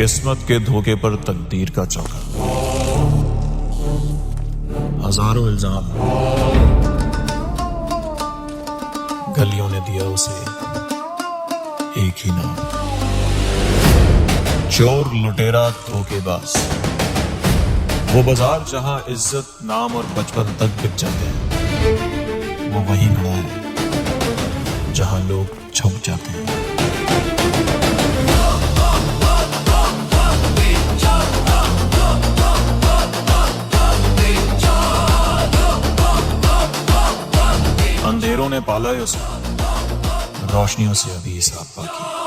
किस्मत के धोखे पर तकदीर का चौका, हजारों इल्जाम, गलियों ने दिया उसे एक ही नाम, चोर, लुटेरा, धोखेबाज। वो बाजार जहां इज्जत, नाम और बचपन तक बिक जाते हैं, वो वही खड़ा है जहां लोग छुप जाते हैं। अंधेरों ने पाला है उसे, रोशनियों से अभी हिसाब बाकी है।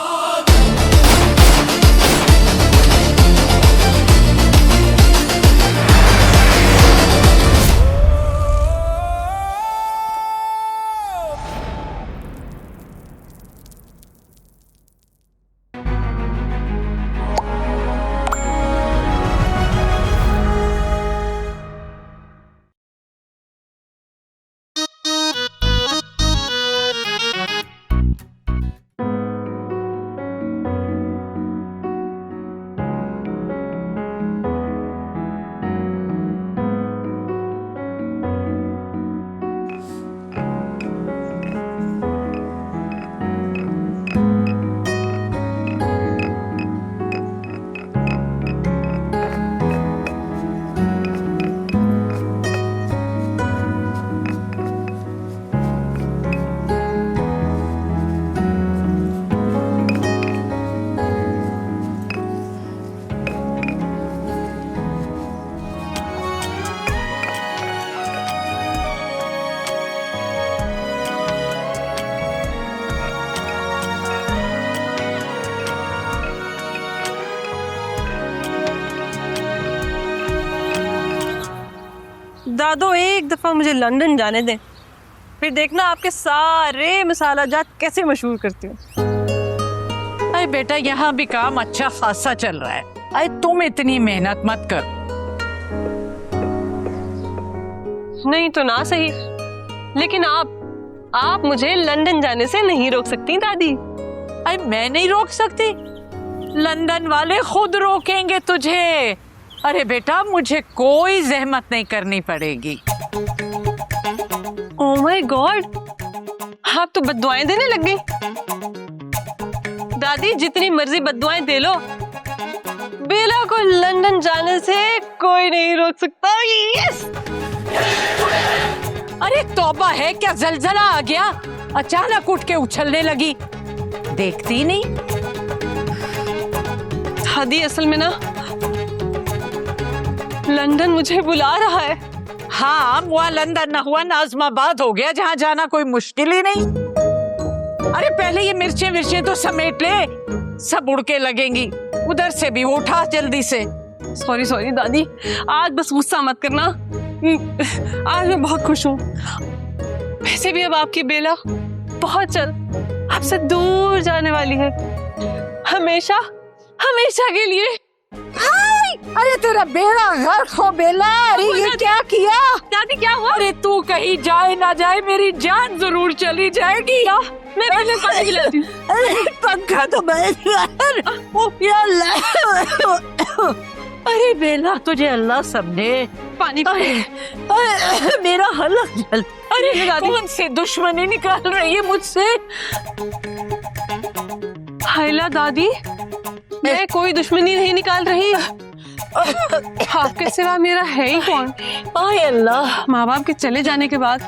दादो, एक दफा मुझे लंदन जाने दें, फिर देखना आपके सारे मसाला जात कैसे मशहूर करती हूँ। अरे बेटा, यहाँ भी काम अच्छा खासा चल रहा है। अरे तुम इतनी मेहनत मत कर। नहीं तो ना सही, लेकिन आप मुझे लंदन जाने से नहीं रोक सकती दादी। अरे मैं नहीं रोक सकती, लंदन वाले खुद रोकेंगे तुझे। अरे बेटा, मुझे कोई जहमत नहीं करनी पड़ेगी। ओह माय गॉड, आप तो बद्दुआएं देने लग गई। दादी, जितनी मर्जी बद्दुआएं दे लो, बेला को लंदन जाने से कोई नहीं रोक सकता। यस! अरे तौबा है क्या, जलजला आ गया? अचानक उठ के उछलने लगी, देखती नहीं? दादी, असल में ना लंदन मुझे बुला रहा है। हाँ, वहाँ लंदन ना हुआ नाज़माबाद हो गया, जहाँ जाना कोई मुश्किल ही नहीं। अरे पहले ये मिर्चें तो समेट ले, सब उड़ के लगेंगी। उधर से भी उठा जल्दी से। सॉरी दादी, आज बस गुस्सा मत करना। आज मैं बहुत खुश हूँ। वैसे भी अब आपकी बेला बहुत जल्द आपसे दूर जाने वाली है, हमेशा के लिए। अरे तेरा बेड़ा गर्क हो बेला। अरे ये क्या किया? दादी, क्या हुआ? अरे तू कहीं जाए ना जाए, मेरी जान जरूर चली जाएगी। मैं पहले पानी पिलाती हूँ। अरे पंखा तो अरे बेला, तुझे अल्लाह सबने पानी मेरा हलक जल। अरे दादी, कौन सी दुश्मनी निकाल रही है मुझसे? हायला दादी, मैं कोई दुश्मनी नहीं निकाल रही। आपके सिवा मेरा है ही कौन? आय अल्लाह, माँ बाप के चले जाने के बाद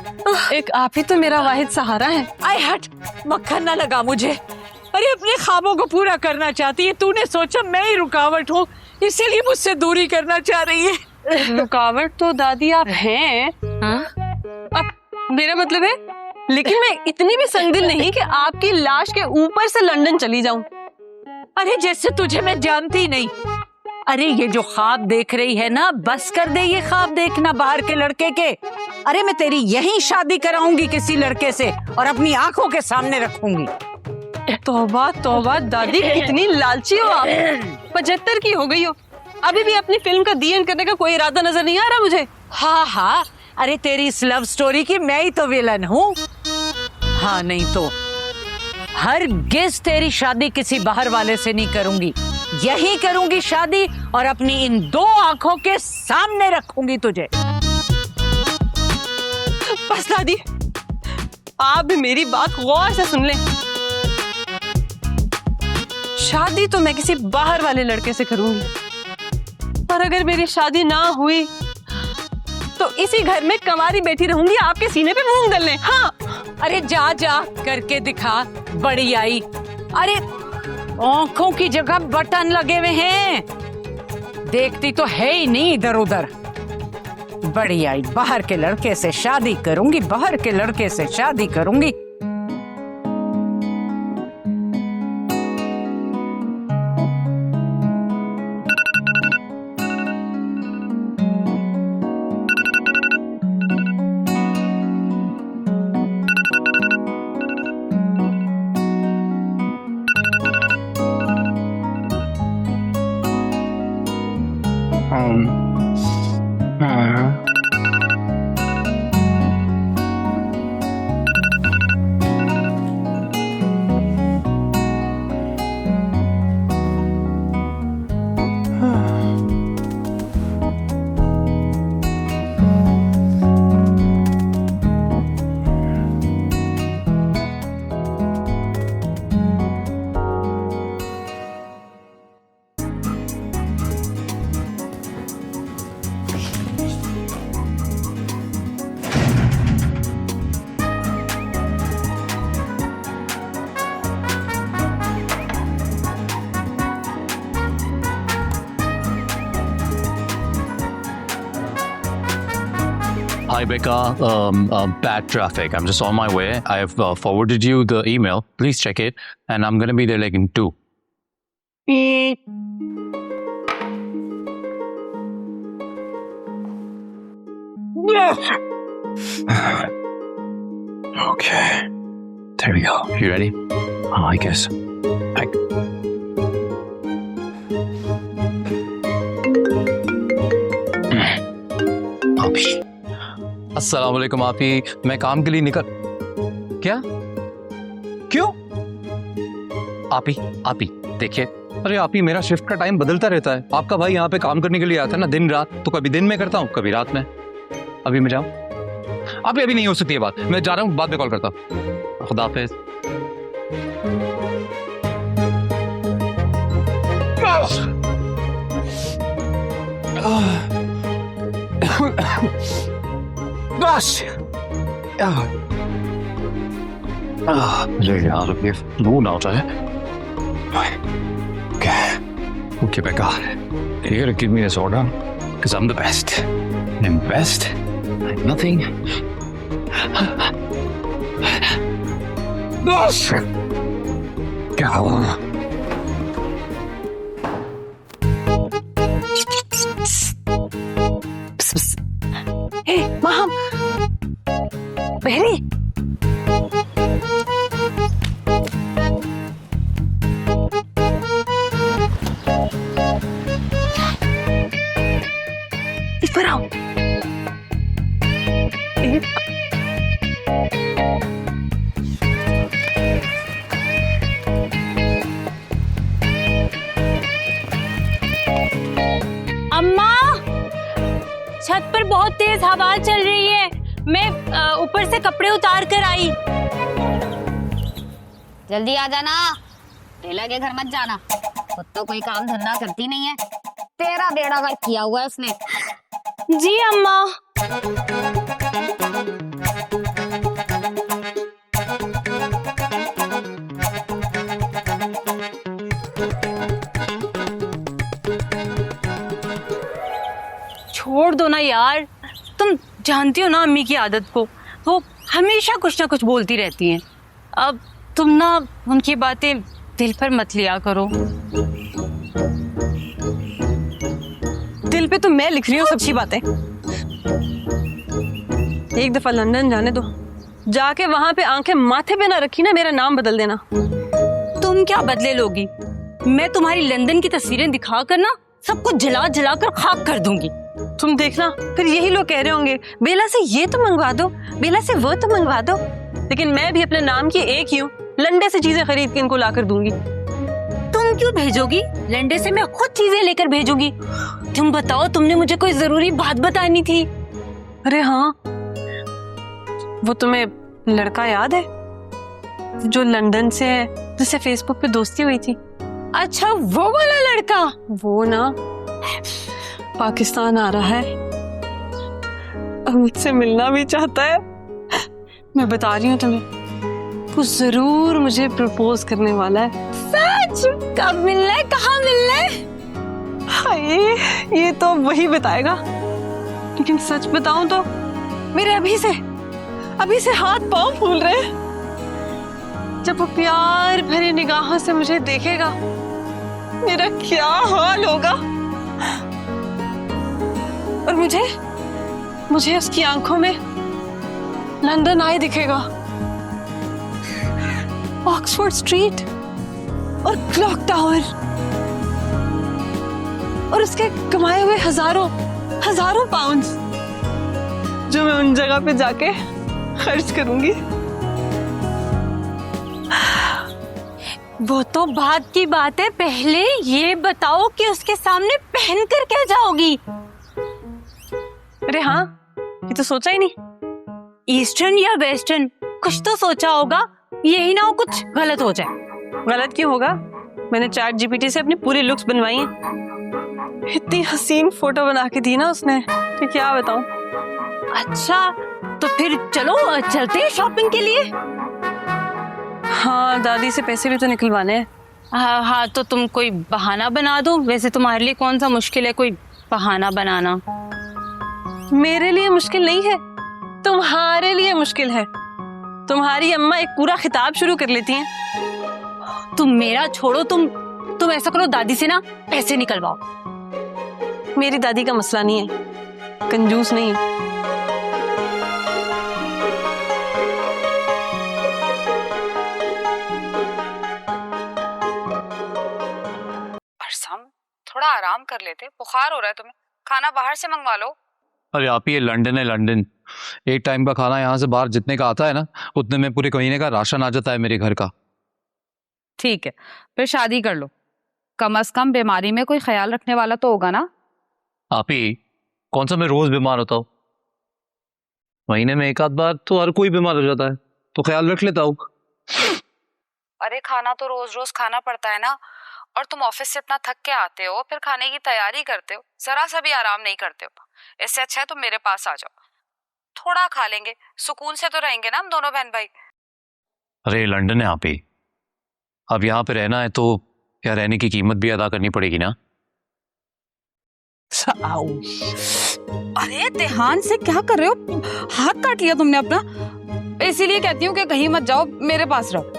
एक आप ही तो मेरा वाहिद सहारा है। आय हट, मक्खन ना लगा मुझे। अरे अपने ख्वाबों को पूरा करना चाहती है, तूने सोचा मैं ही रुकावट हूँ, इसीलिए मुझसे दूरी करना चाह रही है। रुकावट तो दादी आप हैं। अब मेरा मतलब है, लेकिन मैं इतनी भी संगदिल नहीं कि आपकी लाश के ऊपर से लंदन चली जाऊं। अरे जैसे तुझे मैं जानती नहीं। अरे ये जो ख्वाब देख रही है ना, बस कर दे ये ख्वाब देखना बाहर के लड़के के। अरे मैं तेरी यहीं शादी कराऊंगी किसी लड़के से, और अपनी आंखों के सामने रखूंगी। तौबा तौबा दादी, कितनी लालची हो आप। 75 की हो गई हो, अभी भी अपनी फिल्म का दी एंड करने का कोई इरादा नजर नहीं आ रहा मुझे। हाँ, अरे तेरी इस लव स्टोरी की मैं ही तो विलन हूँ। हाँ नहीं तो हरगिज़ तेरी शादी किसी बाहर वाले से नहीं करूंगी। यही करूंगी शादी और अपनी इन 2 आंखों के सामने रखूंगी तुझे। बस दादी, आप भी मेरी बात गौर से सुन लें। शादी तो मैं किसी बाहर वाले लड़के से करूंगी, पर अगर मेरी शादी ना हुई तो इसी घर में कंवारी बैठी रहूंगी आपके सीने पे मूंग दलने। हाँ, अरे जा जा करके दिखा, बड़ी आई। अरे आंखों की जगह बटन लगे हुए हैं, देखती तो है ही नहीं इधर उधर। बड़ी आई, बाहर के लड़के से शादी करूंगी, बाहर के लड़के से शादी करूंगी। Hi Becca, bad traffic. I'm just on my way. I have forwarded you the email. Please check it, and I'm gonna be there like in 2. Okay, there we go. You ready? I guess. अस्सलाम वालेकुम आपी, मैं काम के लिए निकल। क्या? क्यों? आपी देखिए, अरे आपी मेरा शिफ्ट का टाइम बदलता रहता है। आपका भाई यहाँ पे काम करने के लिए आता है ना दिन रात, तो कभी दिन में करता हूँ कभी रात में। अभी मैं जाऊँ? आपी अभी नहीं हो सकती है बात, मैं जा रहा हूँ, बाद में कॉल करता हूँ। खुदा हाफिज। Gosh! मुझे यार ये फ्लू ना हो जाए। Okay, Becca. You gotta give me this order, because I'm the best. I'm best. I'm nothing. Gosh! Go. हे माम, बहरी, इस पर आओ। अम्मा, छत पर बहुत तेज हवा चल रही है, मैं ऊपर से कपड़े उतार कर आई। जल्दी आ जाना, टेलर के घर मत जाना, खुद तो कोई काम धंधा करती नहीं है, तेरा बेड़ा गर्क किया हुआ है उसने। जी अम्मा। छोड़ दो ना यार, तुम जानती हो ना अम्मी की आदत को, वो हमेशा कुछ ना कुछ बोलती रहती हैं। अब तुम ना उनकी बातें दिल पर मत लिया करो। दिल पे तो मैं लिख रही हूँ सबकी बातें। एक दफा लंदन जाने दो, जाके वहां पे आंखें माथे पे ना रखी ना, मेरा नाम बदल देना। तुम क्या बदले लोगी? मैं तुम्हारी लंदन की तस्वीरें दिखा कर ना सबको जला जला कर खाक कर दूंगी। तुम देखना, फिर यही लोग कह रहे होंगे बेला से ये तो मंगवा दो, बेला से वो तो मंगवा दो। लेकिन मैं भी अपने नाम की एक ही हूँ, लंडे से चीजें खरीद के इनको ला कर दूंगी। तुम क्यों भेजोगी? लंदन से मैं खुद चीजें लेकर भेजूंगी। तुम बताओ, तुमने मुझे कोई जरूरी बात बतानी थी। अरे हाँ, वो तुम्हें लड़का याद है जो लंदन से है, जिससे फेसबुक पे दोस्ती हुई थी? अच्छा, वो वाला लड़का? वो ना पाकिस्तान आ रहा है और मुझसे मिलना भी चाहता है। मैं बता रही हूँ तुम्हें, वो जरूर मुझे प्रपोज करने वाला है। सच? कब मिलना है, कहाँ मिलना है? हाय, ये तो वही बताएगा। लेकिन सच बताऊं तो मेरे अभी से हाथ पांव फूल रहे हैं। जब वो प्यार भरी निगाहों से मुझे देखेगा, मेरा क्या हाल होगा। और मुझे उसकी आंखों में लंदन आई दिखेगा, ऑक्सफोर्ड स्ट्रीट और क्लॉक टावर, और उसके कमाए हुए हजारों पाउंड्स जो मैं उन जगह पे जाके खर्च करूंगी। वो तो बाद की बात है, पहले ये बताओ कि उसके सामने पहनकर क्या जाओगी? अरे हाँ, ये तो सोचा ही नहीं। ईस्टर्न या वेस्टर्न, कुछ तो सोचा होगा। यही ना हो कुछ गलत हो जाए। गलत क्यों होगा? मैंने चैट जीपीटी से अपनी पूरी लुक्स बनवाई हैं। इतनी हसीन फोटो बना के दी ना उसने कि क्या बताऊं। अच्छा, तो फिर चलो चलते हैं शॉपिंग के लिए। हाँ, दादी से पैसे भी तो निकलवाने हैं। हाँ, तो तुम कोई बहाना बना दो। वैसे तुम्हारे लिए कौन सा मुश्किल है कोई बहाना बनाना? मेरे लिए मुश्किल नहीं है, तुम्हारे लिए मुश्किल है। तुम्हारी अम्मा एक पूरा खिताब शुरू कर लेती हैं। तुम मेरा छोड़ो, तुम ऐसा करो, दादी से ना पैसे निकलवाओ। मेरी दादी का मसला नहीं है, कंजूस नहीं है। अरसम, थोड़ा आराम कर लेते, बुखार हो रहा है तुम्हें, खाना बाहर से मंगवा लो। अरे आप, ये लंदन है लंदन। एक टाइम का खाना यहाँ से बाहर जितने का आता है ना, उतने में पूरे महीने का राशन आ जाता है मेरे घर का। ठीक है, फिर शादी कर लो। कम से कम बीमारी में कोई ख्याल रखने वाला तो होगा ना। आप ही, कौन सा मैं रोज बीमार होता हूँ? महीने में एक आध बार तो हर कोई बीमार हो जाता है, तो ख्याल रख लेता हूँ। अरे खाना तो रोज रोज खाना पड़ता है ना, और तुम ऑफिस से इतना थक के आते हो, फिर खाने की तैयारी करते हो, जरा सा भी आराम नहीं करते हो। इससे अच्छा है तुम मेरे पास आ जाओ, थोड़ा खा लेंगे, सुकून से तो रहेंगे ना हम दोनों बहन भाई। अरे लंदन है आप ही, अब यहाँ पे रहना है तो क्या रहने की कीमत भी अदा करनी पड़ेगी ना। अरे ध्यान से क्या कर रहे हो? हाथ काट लिया तुमने अपना। इसीलिए कहती हूँ कि कहीं मत जाओ, मेरे पास रहो।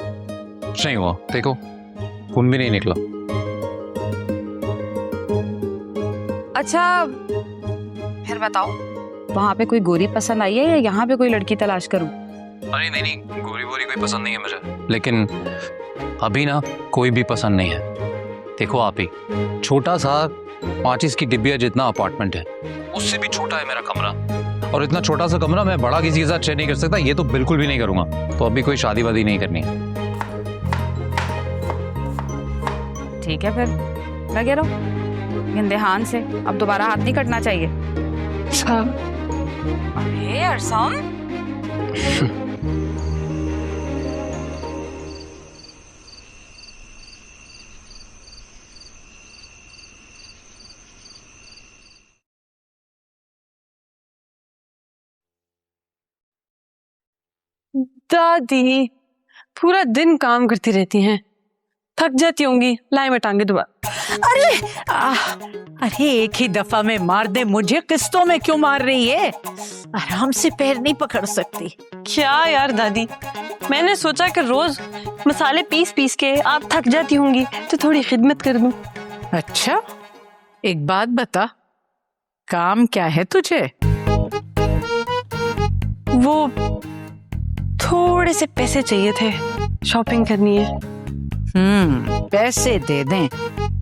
नहीं हुआ, देखो खून भी नहीं निकला। अच्छा फिर बताओ, वहां पे कोई गोरी पसंद आई है या यहाँ पे कोई लड़की तलाश करूं? अरे नहीं, गोरी वोरी कोई पसंद नहीं है मुझे, लेकिन अभी ना कोई भी पसंद नहीं है। देखो आप ही, छोटा सा 5 की डिब्बिया जितना अपार्टमेंट है, उससे भी छोटा है मेरा कमरा, और इतना छोटा सा कमरा मैं बड़ा किसी के साथ शेयर नहीं कर सकता। ये तो बिल्कुल भी नहीं करूंगा। तो अभी कोई शादी वादी नहीं करनी है। ठीक है, फिर लगे रहो, लेकिन ध्यान से, अब दोबारा हाथ नहीं कटना चाहिए। अरे अरसम, दादी पूरा दिन काम करती रहती हैं, थक जाती होंगी। लाए मैं टांगे दोबारा। अरे एक ही दफा में मार दे, मुझे किस्तों में क्यों मार रही है? आराम से पैर नहीं पकड़ सकती क्या यार दादी, मैंने सोचा कि रोज मसाले पीस पीस के आप थक जाती होंगी तो थोड़ी खिदमत कर दूं। अच्छा, एक बात बता, काम क्या है तुझे? वो थोड़े से पैसे चाहिए थे, शॉपिंग करनी है। पैसे दे दें।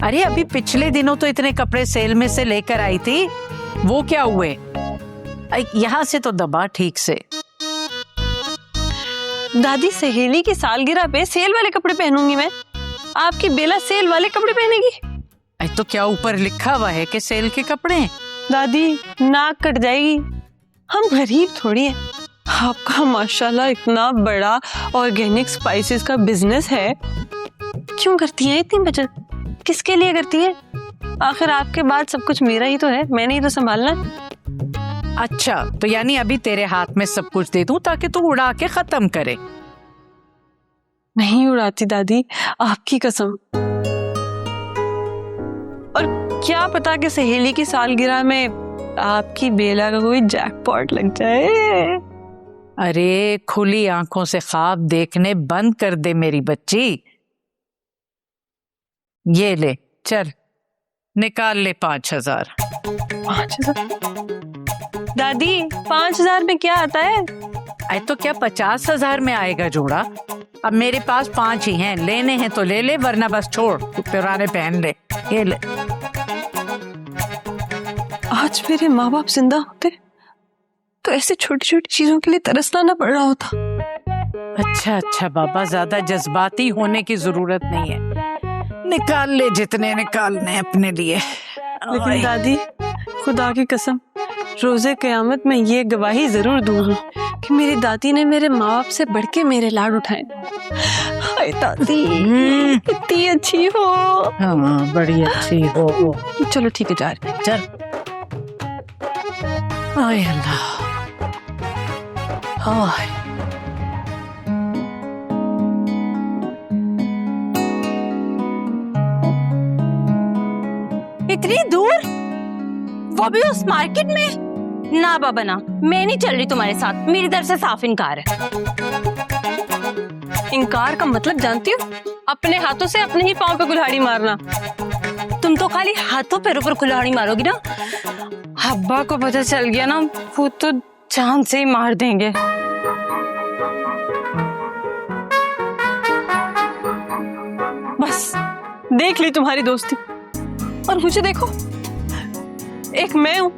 अरे अभी पिछले दिनों तो इतने कपड़े सेल में से लेकर आई थी, वो क्या हुए? यहाँ से तो दबा ठीक से। दादी सहेली की सालगिरह पे सेल वाले कपड़े पहनूंगी मैं, आपकी बेला सेल वाले कपड़े पहनेगी? तो क्या ऊपर लिखा हुआ है कि सेल के कपड़े हैं? दादी नाक कट जाएगी, हम गरीब थोड़ी हैं। आपका माशाल्लाह इतना बड़ा ऑर्गेनिक स्पाइसेस का बिजनेस है, क्यों करती हैं इतनी बचत? किसके लिए करती हैं? आखिर आपके बाद सब कुछ मेरा ही तो है, मैंने ही तो संभालना है। अच्छा, तो यानी अभी तेरे हाथ में सब कुछ दे दूं ताकि तू उड़ा के खत्म करे? नहीं उड़ाती दादी, आपकी कसम। और क्या पता कि सहेली की सालगिरह में आपकी बेला का कोई जैकपॉट लग जाए। अरे खुली आंखों से ख्वाब देखने बंद कर दे मेरी बच्ची। ये ले, चल निकाल ले 5,000। 5,000? दादी 5,000 में क्या आता है? तो क्या 50,000 में आएगा जोड़ा? अब मेरे पास 5 ही हैं, लेने हैं तो ले ले, वरना बस छोड़, तू पुराने पहन ले। ये ले। आज मेरे माँ बाप जिंदा होते तो ऐसे छोटी छोटी चीजों के लिए तरसना ना पड़ रहा होता। अच्छा बाबा, ज्यादा जज्बाती होने की जरूरत नहीं है, निकाल ले जितने निकालने अपने लिए। लेकिन दादी खुदा की कसम, रोजे क़यामत में ये गवाही जरूर दूंगी कि मेरी दादी ने मेरे माँ बाप से बढ़ के मेरे लाड उठाए। हाय दादी कितनी अच्छी हो। हाँ बड़ी अच्छी हो। चलो ठीक है, जा रहे हैं। चल। हाय अल्लाह, हाय। इतनी दूर, वो भी उस मार्केट में? ना बाबा ना, मैं नहीं चल रही तुम्हारे साथ, मेरी तरफ से साफ इनकार है। इनकार का मतलब जानती हो? अपने हाथों से अपने ही पाँव पे कुल्हाड़ी मारना। तुम तो खाली हाथों पैरों पर कुल्हाड़ी मारोगी ना, अब्बा को पता चल गया ना, वो तो जान से ही मार देंगे। बस देख ली तुम्हारी दोस्ती, और मुझे देखो, एक मैं हूं,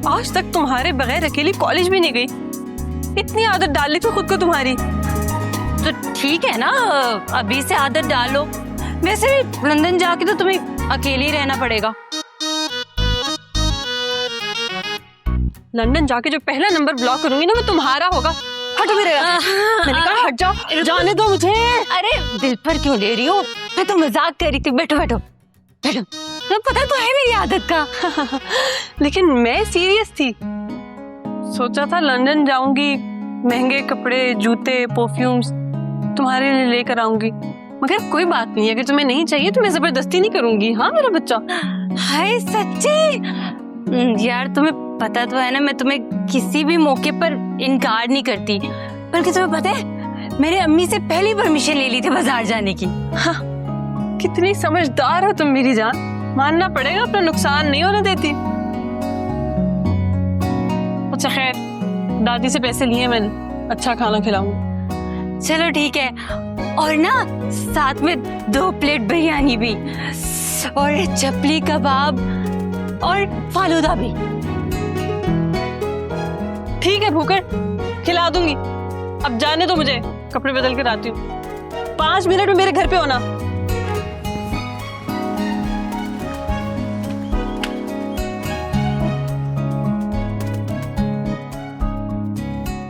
आज तक तुम्हारे बगैर अकेली कॉलेज भी नहीं गई। इतनी आदत डाल ली थी खुद को तुम्हारी। तो ठीक है ना, अभी से आदत डालो। वैसे भी लंदन जाके तो तुम्हें अकेले ही रहना पड़ेगा। लंदन जाके जो पहला नंबर ब्लॉक करूंगी ना, वो तुम्हारा होगा। हटो मेरे रास्ते। मैंने कहा हट जाओ, जाने दो मुझे। अरे दिल पर क्यों ले रही हो, मैं तो मजाक कर रही थी। बैठो बैठो बैठो, तो पता तो है मेरी आदत का। लेकिन मैं सीरियस थी, सोचा था लंदन जाऊंगी, महंगे कपड़े, जूते, परफ्यूम्स तुम्हारे लिए लेकर आऊंगी। मगर कोई बात नहीं, अगर तुम्हें नहीं चाहिए तो मैं जबरदस्ती नहीं करूंगी। हाँ मेरा बच्चा। हाय सच्ची यार, तुम्हें पता तो है ना, मैं तुम्हें किसी भी मौके पर इनकार नहीं करती। बल्कि तुम्हें पता है, मेरे अम्मी से पहली परमिशन ले ली थी बाजार जाने की। हाँ, कितनी समझदार हो तुम मेरी जान। मानना पड़ेगा, अपना नुकसान नहीं होने देती। अच्छा खैर, दादी से पैसे लिए मैंने, अच्छा खाना खिलाऊंगी। चलो ठीक है, और ना साथ में 2 प्लेट बिरयानी भी, और चपली कबाब, और फालूदा भी। ठीक है भूकर, खिला दूंगी। अब जाने दो मुझे, कपड़े बदल कर आती हूँ। 5 मिनट में मेरे घर पे होना।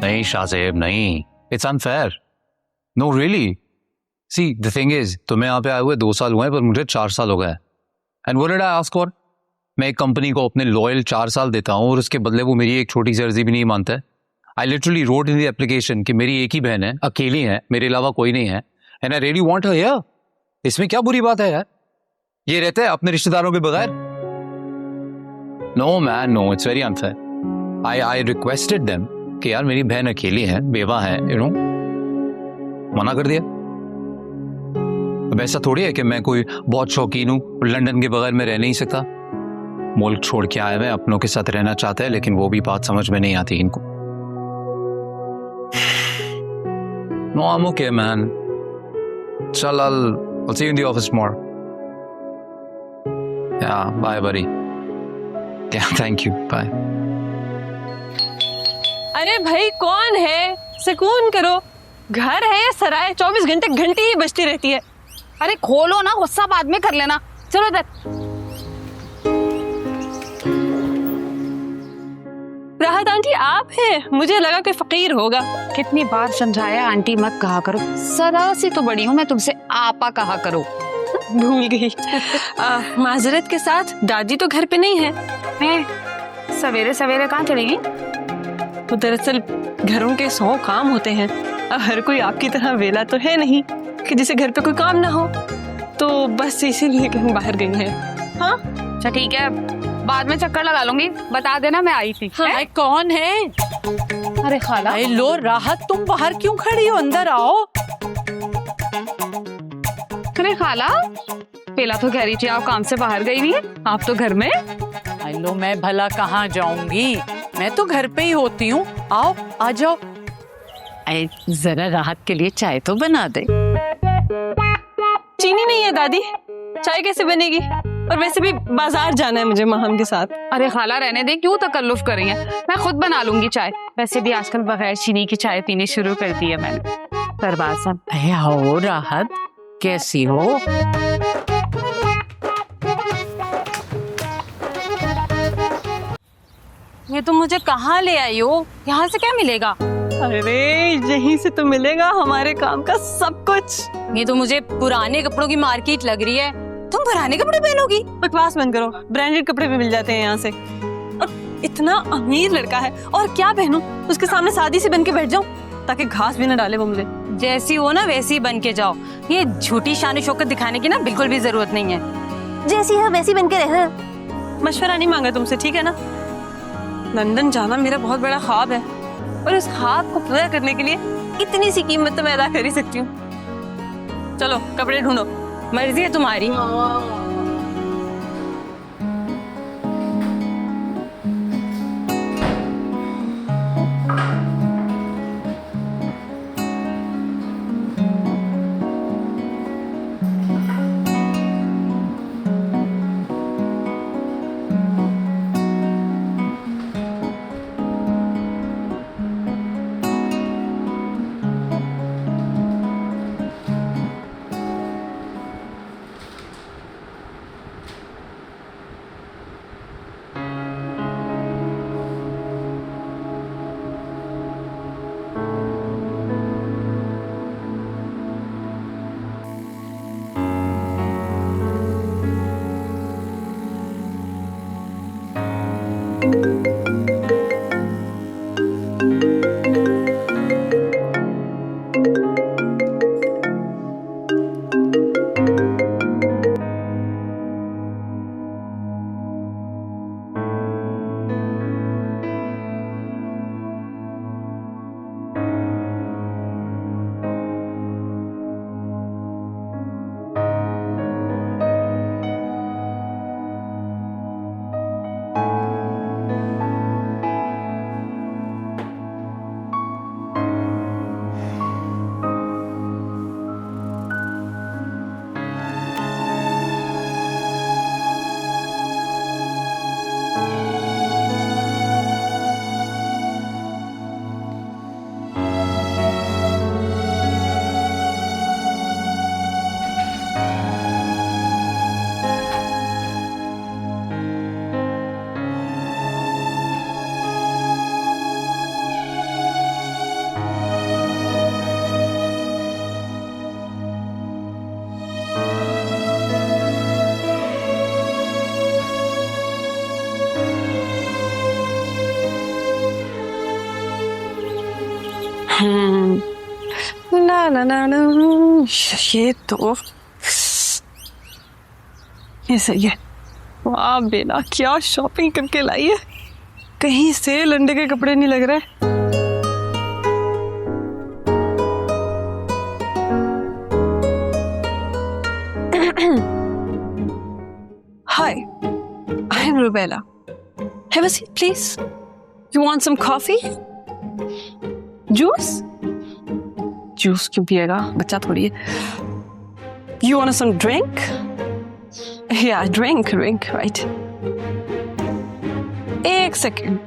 नहीं शाहजेब, नहीं, it's unfair. No really, see the thing is, तुम्हें यहाँ पे आए हुए 2 साल हुए हैं, पर मुझे 4 साल हो गए। And what did I ask for? मैं एक कंपनी को अपने लॉयल 4 साल देता हूँ और उसके बदले वो मेरी एक छोटी सी अर्जी भी नहीं मानता है। I literally wrote in the application कि मेरी एक ही बहन है, अकेली है, मेरे अलावा कोई नहीं है, and I really want her here. इसमें क्या बुरी बात है यार? ये रहते हैं अपने रिश्तेदारों के बगैर? No man no, it's very unfair. I requested them कि यार मेरी बहन अकेली है, बेवा है, यू नो, मना कर दिया। अब ऐसा थोड़ी है कि मैं कोई बहुत शौकीन हूं, लंदन के बगैर मैं रह नहीं सकता। मुल्क छोड़ के आए हुए अपनों के साथ रहना चाहते हैं, लेकिन वो भी बात समझ में नहीं आती इनको। No I am okay man, चल I'll see you in the office tomorrow. Yeah, bye buddy. Yeah, thank you, bye. अरे भाई कौन है? सुकून करो, घर है, सराय 24 घंटे घंटी ही बजती रहती है। अरे खोलो ना, गुस्सा बाद में कर लेना। चलो इधर। राहत आंटी आप हैं, मुझे लगा कोई फकीर होगा। कितनी बार समझाया आंटी मत कहा करो, सदा से तो बड़ी हूँ मैं, तुमसे आपा कहा करो। भूल गई। माजरत के साथ दादी तो घर पे नहीं है। सवेरे सवेरे कहाँ चलेगी? तो दरअसल घरों के 100 काम होते हैं। अब हर कोई आपकी तरह वेला तो है नहीं कि जिसे घर पे कोई काम ना हो, तो बस इसीलिए कहीं बाहर गई है। हाँ अच्छा ठीक है, बाद में चक्कर लगा लूंगी, बता देना मैं आई थी। हाँ, कौन है? अरे खाला। लो राहत, तुम बाहर क्यों खड़ी हो? अंदर आओ। अरे खाला, पहला तो कह रही थी आप काम से बाहर गई हुई है, आप तो घर में। लो मैं भला कहाँ जाऊंगी, मैं तो घर पे ही होती हूँ। आओ आ जाओ। जरा राहत के लिए चाय तो बना दे। चीनी नहीं है दादी, चाय कैसे बनेगी? और वैसे भी बाजार जाना है मुझे माहम के साथ। अरे खाला रहने दे, क्यों तकल्लुफ कर रही है, मैं खुद बना लूंगी चाय। वैसे भी आजकल बगैर चीनी की चाय पीनी शुरू कर दी है मैंने। करबासन। आओ राहत, कैसी हो? ये तुम मुझे कहाँ ले आई हो? यहाँ से क्या मिलेगा? अरे यहीं से तो मिलेगा हमारे काम का सब कुछ। ये तो मुझे पुराने कपड़ों की मार्केट लग रही है। तुम पुराने कपड़े पहनोगी? बकवास बंद करो, ब्रांडेड कपड़े भी मिल जाते हैं यहाँ से। और इतना अमीर लड़का है, और क्या पहनूं? उसके सामने सादी से बन के बैठ जाऊं ताकि घास भी न डाले वो मुझे। जैसी हो ना वैसी बन के जाओ, ये झूठी शान शौकत दिखाने की ना बिल्कुल भी जरूरत नहीं है। जैसी है वैसी बन के रहना। मशवरा नहीं मांगा तुमसे, ठीक है ना? लंदन जाना मेरा बहुत बड़ा ख्वाब है, और उस ख्वाब को पूरा करने के लिए इतनी सी कीमत तो मैं अदा कर ही सकती हूँ। चलो कपड़े ढूंढो। मर्जी है तुम्हारी। ना ना ना ना, ये तो ये सही है। वाह बेला, क्या शॉपिंग करके लाई है, कहीं से लंडे के कपड़े नहीं लग रहे। Hi, I'm Rubella. Have a seat, please. You want some coffee? Juice? Juice क्यों पिएगा, बच्चा थोड़ी है। You want some drink? Yeah, drink, right. एक सेकेंड,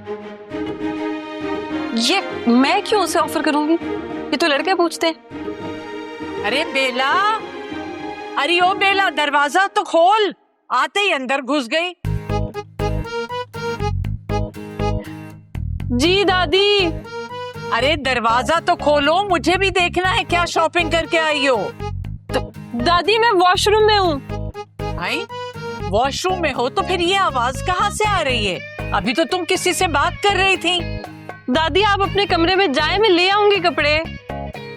ये मैं क्यों उसे ऑफर करूंगी? ये तो लड़के पूछते हैं। अरे बेला, अरे ओ बेला, दरवाजा तो खोल। आते ही अंदर घुस गई। जी दादी। अरे दरवाजा तो खोलो, मुझे भी देखना है क्या शॉपिंग करके आई हो। दादी मैं वॉशरूम में हूँ। भाई वॉशरूम में हो तो फिर ये आवाज कहाँ से आ रही है? अभी तो तुम किसी से बात कर रही थी। दादी आप अपने कमरे में जाए, मैं ले आऊंगी कपड़े।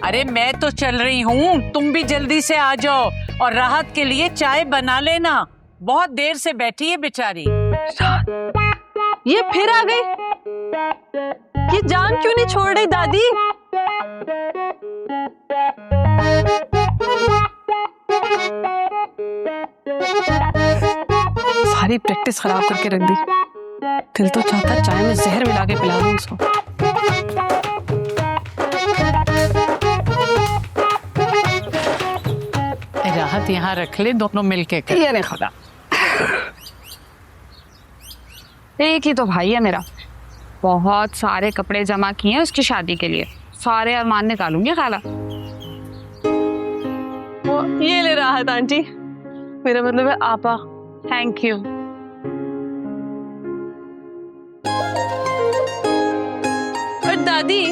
अरे मैं तो चल रही हूँ, तुम भी जल्दी से आ जाओ और राहत के लिए चाय बना लेना। बहुत देर से बैठी है बेचारी। ये फिर आ गई। ये जान क्यों नहीं छोड़ रही दादी? सारी प्रैक्टिस खराब करके रख दी। दिल तो चाहता चाय में जहर मिला के पिला दूं उसको। राहत यहाँ रख ले, दोनों मिलके कर। ये नहीं खाला, एक ही तो भाई है मेरा, बहुत सारे कपड़े जमा किए हैं उसकी शादी के लिए, सारे अरमान निकालूंगी खाला। ये ले राहत आंटी, मेरा मतलब है आपा। Thank you. पर दादी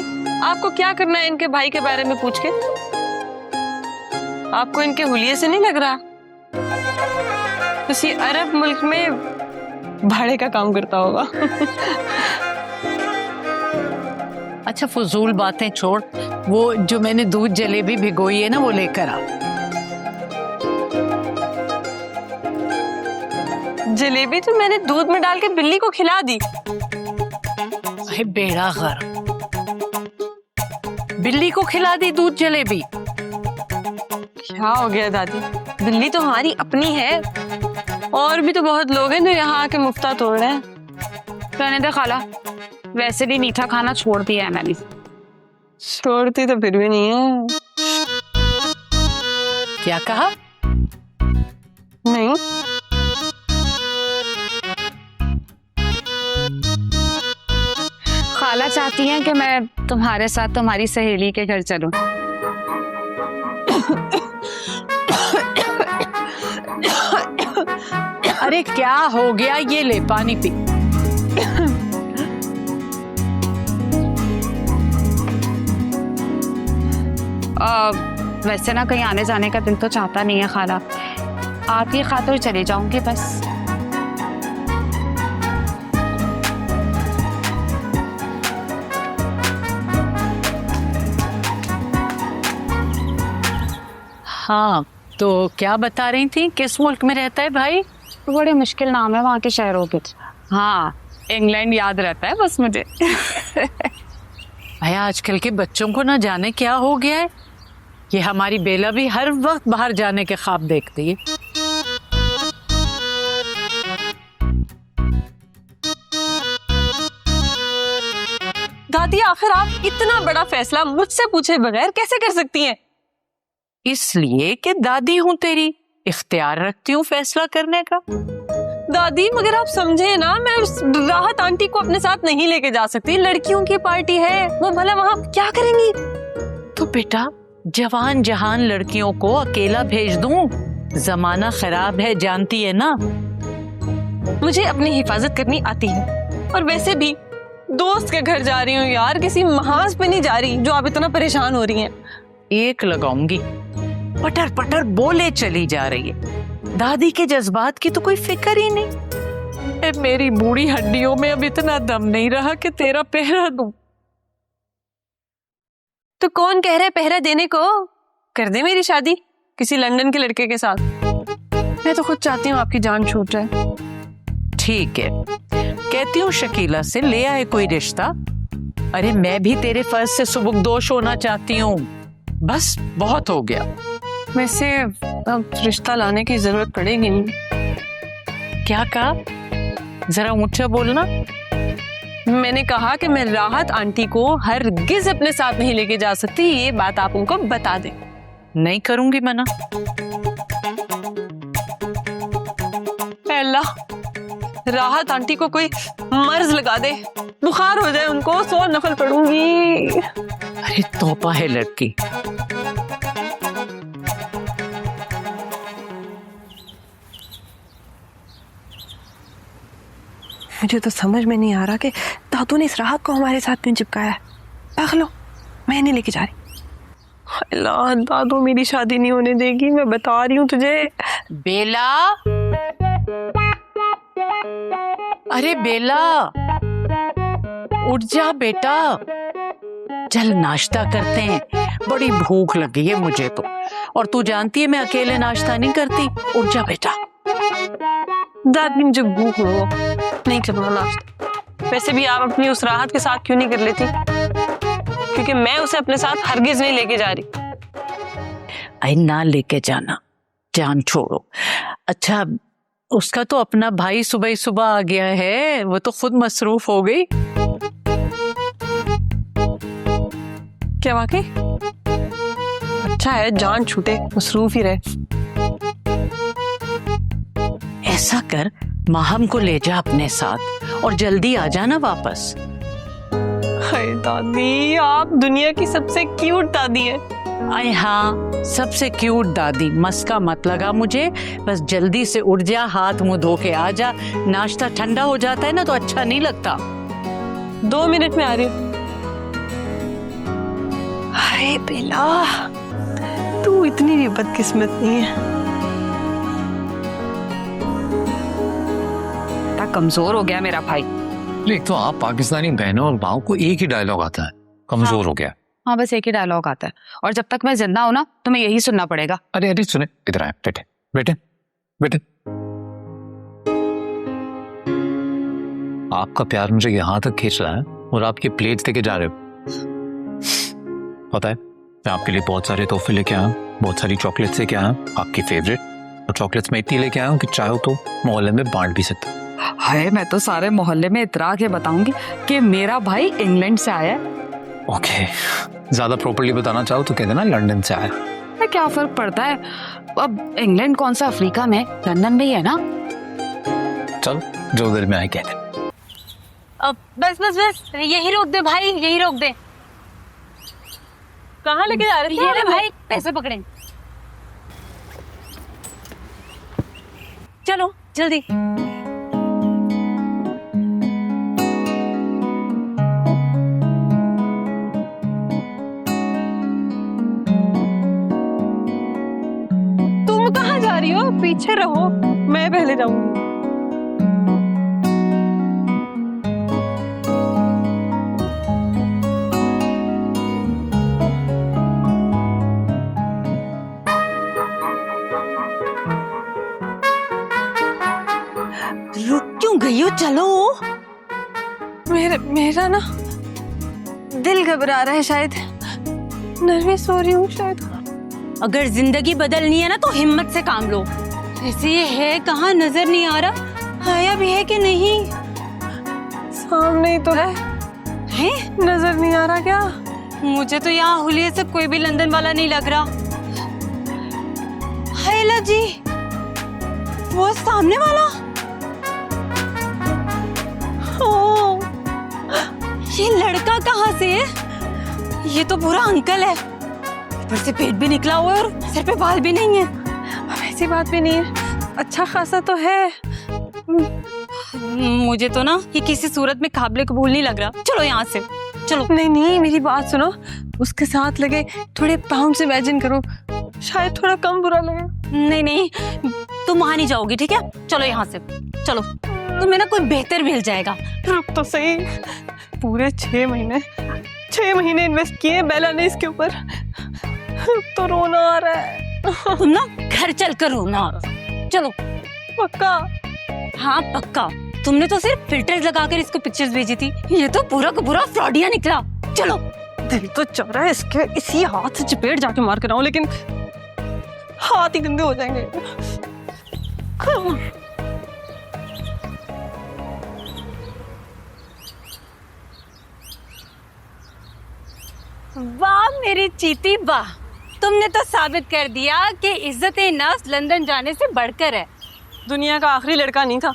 आपको क्या करना है इनके भाई के बारे में पूछ के? आपको इनके हुलिये से नहीं लग रहा किसी अरब मुल्क में भाड़े का काम करता होगा? अच्छा फजूल बातें छोड़, वो जो मैंने दूध जलेबी भिगोई है ना, वो लेकर आ। जलेबी तो मैंने दूध में डाल के बिल्ली को खिला दी। अरे बेड़ा गर्क, बिल्ली को खिला दी दूध जलेबी? क्या हो गया दादी? बिल्ली तो हमारी अपनी है, और भी तो बहुत लोग हैं जो यहाँ आके मुफ्ता तोड़ रहे हैं। रहने दे खाला, वैसे भी मीठा खाना छोड़ दिया है मैंने। छोड़ती तो फिर भी नहीं है। क्या कहा? नहीं, खाला चाहती हैं कि मैं तुम्हारे साथ तुम्हारी सहेली के घर चलूं। अरे क्या हो गया? ये ले पानी पी। वैसे ना कहीं आने जाने का दिल तो चाहता नहीं है खाला, आपकी खातिर चले जाऊंगी बस। हाँ तो क्या बता रही थी, किस मुल्क में रहता है भाई? बड़े मुश्किल नाम है वहाँ के शहरों के। हाँ इंग्लैंड याद रहता है बस मुझे। भाई आजकल के बच्चों को ना जाने क्या हो गया है। ये हमारी बेला भी हर वक्त बाहर जाने के ख्वाब देखती है। दादी आखिर आप इतना बड़ा फैसला मुझसे पूछे बगैर कैसे कर सकती हैं? इसलिए कि दादी हूं तेरी, इख्तियार रखती हूँ फैसला करने का। दादी मगर आप समझे ना, मैं उस राहत आंटी को अपने साथ नहीं लेके जा सकती। लड़कियों की पार्टी है, वो भला वहाँ क्या करेंगी? तो बेटा जवान जहान लड़कियों को अकेला भेज दूं? जमाना खराब है, जानती है ना। मुझे अपनी हिफाजत करनी आती है, और वैसे भी दोस्त के घर जा रही हूँ यार, किसी महाज पे नहीं जा रही जो आप इतना परेशान हो रही हैं। एक लगाऊंगी, पटर पटर बोले चली जा रही है। दादी के जज्बात की तो कोई फिक्र ही नहीं। मेरी बूढ़ी हड्डियों में अब इतना दम नहीं रहा कि तेरा पहरा दूं। तो कौन कह रहा है पहरा देने को? कर दे मेरी शादी किसी लंदन के लड़के के साथ। मैं तो खुद चाहती हूँ आपकी जान छूट जाए। ठीक है, कहती हूँ शकीला से ले आए कोई रिश्ता। अरे मैं भी तेरे फर्ज से सुबुकदोश होना चाहती हूँ, बस बहुत हो गया। वैसे अब रिश्ता लाने की जरूरत पड़ेगी नहीं। क्या कहा? जरा ऊंचा बोलना। मैंने कहा कि मैं राहत आंटी को हरगिज अपने साथ नहीं लेके जा सकती, ये बात आप उनको बता दें। नहीं करूंगी मना। अल्लाह, राहत आंटी को कोई मर्ज लगा दे, बुखार हो जाए उनको, 100 नफल पढ़ूंगी। अरे तौबा है लड़की। मुझे तो समझ में नहीं आ रहा कि दादू ने इस राहत को हमारे साथ क्यों चिपकाया है। भाग लो, मैं नहीं लेके जा रही। अल्लाह, दादू मेरी शादी नहीं होने देगी, मैं बता रही हूँ तुझे। बेला, अरे बेला, उठ जा बेटा, चल नाश्ता करते हैं, बड़ी भूख लगी है मुझे तो, और तू जानती है मैं अकेले नाश्ता नहीं करती। उठ जा बेटा। दादी मुझे भूख हो नहीं करना नाश्ता। वैसे भी आप अपनी उस राहत के साथ क्यों नहीं कर लेती? क्योंकि मैं उसे अपने साथ हरगिज नहीं लेके जा रही। आई ना लेके जाना, जान छोड़ो। अच्छा, उसका तो अपना भाई सुबह ही सुबह आ गया है, वो तो खुद मसरूफ हो गई। क्या वाकई? अच्छा है, जान छूटे, मसरूफ ही रहे। ऐसा कर, माहम को ले जा अपने साथ और जल्दी आ जाना वापस। हाय दादी, आप दुनिया की सबसे क्यूट दादी है। अरे हाँ, सबसे क्यूट दादी। मस्का मत लगा मुझे, बस जल्दी से उठ जा, हाथ मुंह धो के आ जा। नाश्ता ठंडा हो जाता है ना तो अच्छा नहीं लगता। 2 मिनट में आ रही हूँ। अरे बेला, तू इतनी भी बदकिस्मत नहीं है। कमजोर हो गया मेरा भाई। एक तो आप पाकिस्तानी बहनों और माओ को एक ही डायलॉग आता है, कमजोर हो गया। हाँ, बस एक ही डायलॉग आता है, और जब तक मैं जिंदा हूं ना तो मैं यही सुनना पड़ेगा। अरे अरे सुने, इधर आए, बैठे बैठे बैठे। आपका प्यार मुझे यहाँ तक खींच रहा है और आप ये प्लेट लेके जा रहे हो। पता है, मैं आपके लिए बहुत सारे तोहफे लेके आया हूँ, बहुत सारी चॉकलेट्स लेके आया हूँ, आपकी फेवरेट। और चॉकलेट्स मैं इतनी लेके आया हूँ कि चाहो तो मोहल्ले में बांट भी सकता। हाय, मैं तो सारे मोहल्ले में इतरा के बताऊंगी कि मेरा भाई इंग्लैंड से आया है। ओके, ज्यादा प्रॉपर्ली बताना चाहो तो कह देना लंदन से आया। क्या फर्क पड़ता है, अब इंग्लैंड कौन सा अफ्रीका में, लंदन में ही है ना। चल, जो दिल में आए कह दे। अब बस बस बस, यही रोक दे भाई, यही रोक दे। कहाँ लेके जा रहे थे? ये ले भाई, पैसे पकड़े। चलो जल्दी। तुम कहाँ जा रही हो? पीछे रहो, मैं पहले जाऊंगी। रुक क्यों गई हो? चलो। मेरा ना दिल घबरा रहा है, शायद नर्वस हो रही हूँ शायद। अगर जिंदगी बदलनी है ना तो हिम्मत से काम लो। वैसे ये है कहाँ, नजर नहीं आ रहा। आया भी है कि नहीं? सामने ही तो है। नजर नहीं आ रहा क्या? मुझे तो यहाँ हुलिये से कोई भी लंदन वाला नहीं लग रहा। हैला जी, वो सामने वाला। ओ, ये लड़का कहाँ से है? ये तो पूरा अंकल है, ऊपर से पेट भी निकला हुआ है और सिर पे बाल भी नहीं है। ऐसी बात भी नहीं है, अच्छा खासा तो है। मुझे तो ना ये किसी सूरत में काबिल कबूल नहीं लग रहा। चलो यहाँ से, चलो। नहीं नहीं, मेरी बात सुनो, उसके साथ लगे थोड़े पाउंड्स इमेजिन करो, शायद थोड़ा कम बुरा लगे। नहीं नहीं, तुम वहां नहीं जाओगी, ठीक है? चलो यहाँ से, चलो। तुम्हें ना कोई बेहतर मिल जाएगा। रुक तो सही, पूरे 6 महीने इन्वेस्ट किए बेला ने इसके ऊपर, तो रोना आ रहा है। तुम ना घर चल कर रोना, चलो। पक्का? हाँ पक्का। तुमने तो सिर्फ फिल्टर्स लगाकर इसको पिक्चर्स भेजी थी, ये तो पूरा का पूरा फ्रॉडिया निकला। चलो। दिल तो चाह रहा है इसके इसी हाथ से चपेट जाके मार कर आऊं, लेकिन हाथ ही गंदे हो जाएंगे। वाह मेरी चीती वाह, तुमने तो साबित कर दिया कि इज्जत-ए-नफ्स लंदन जाने से बढ़कर है। दुनिया का आखिरी लड़का नहीं था,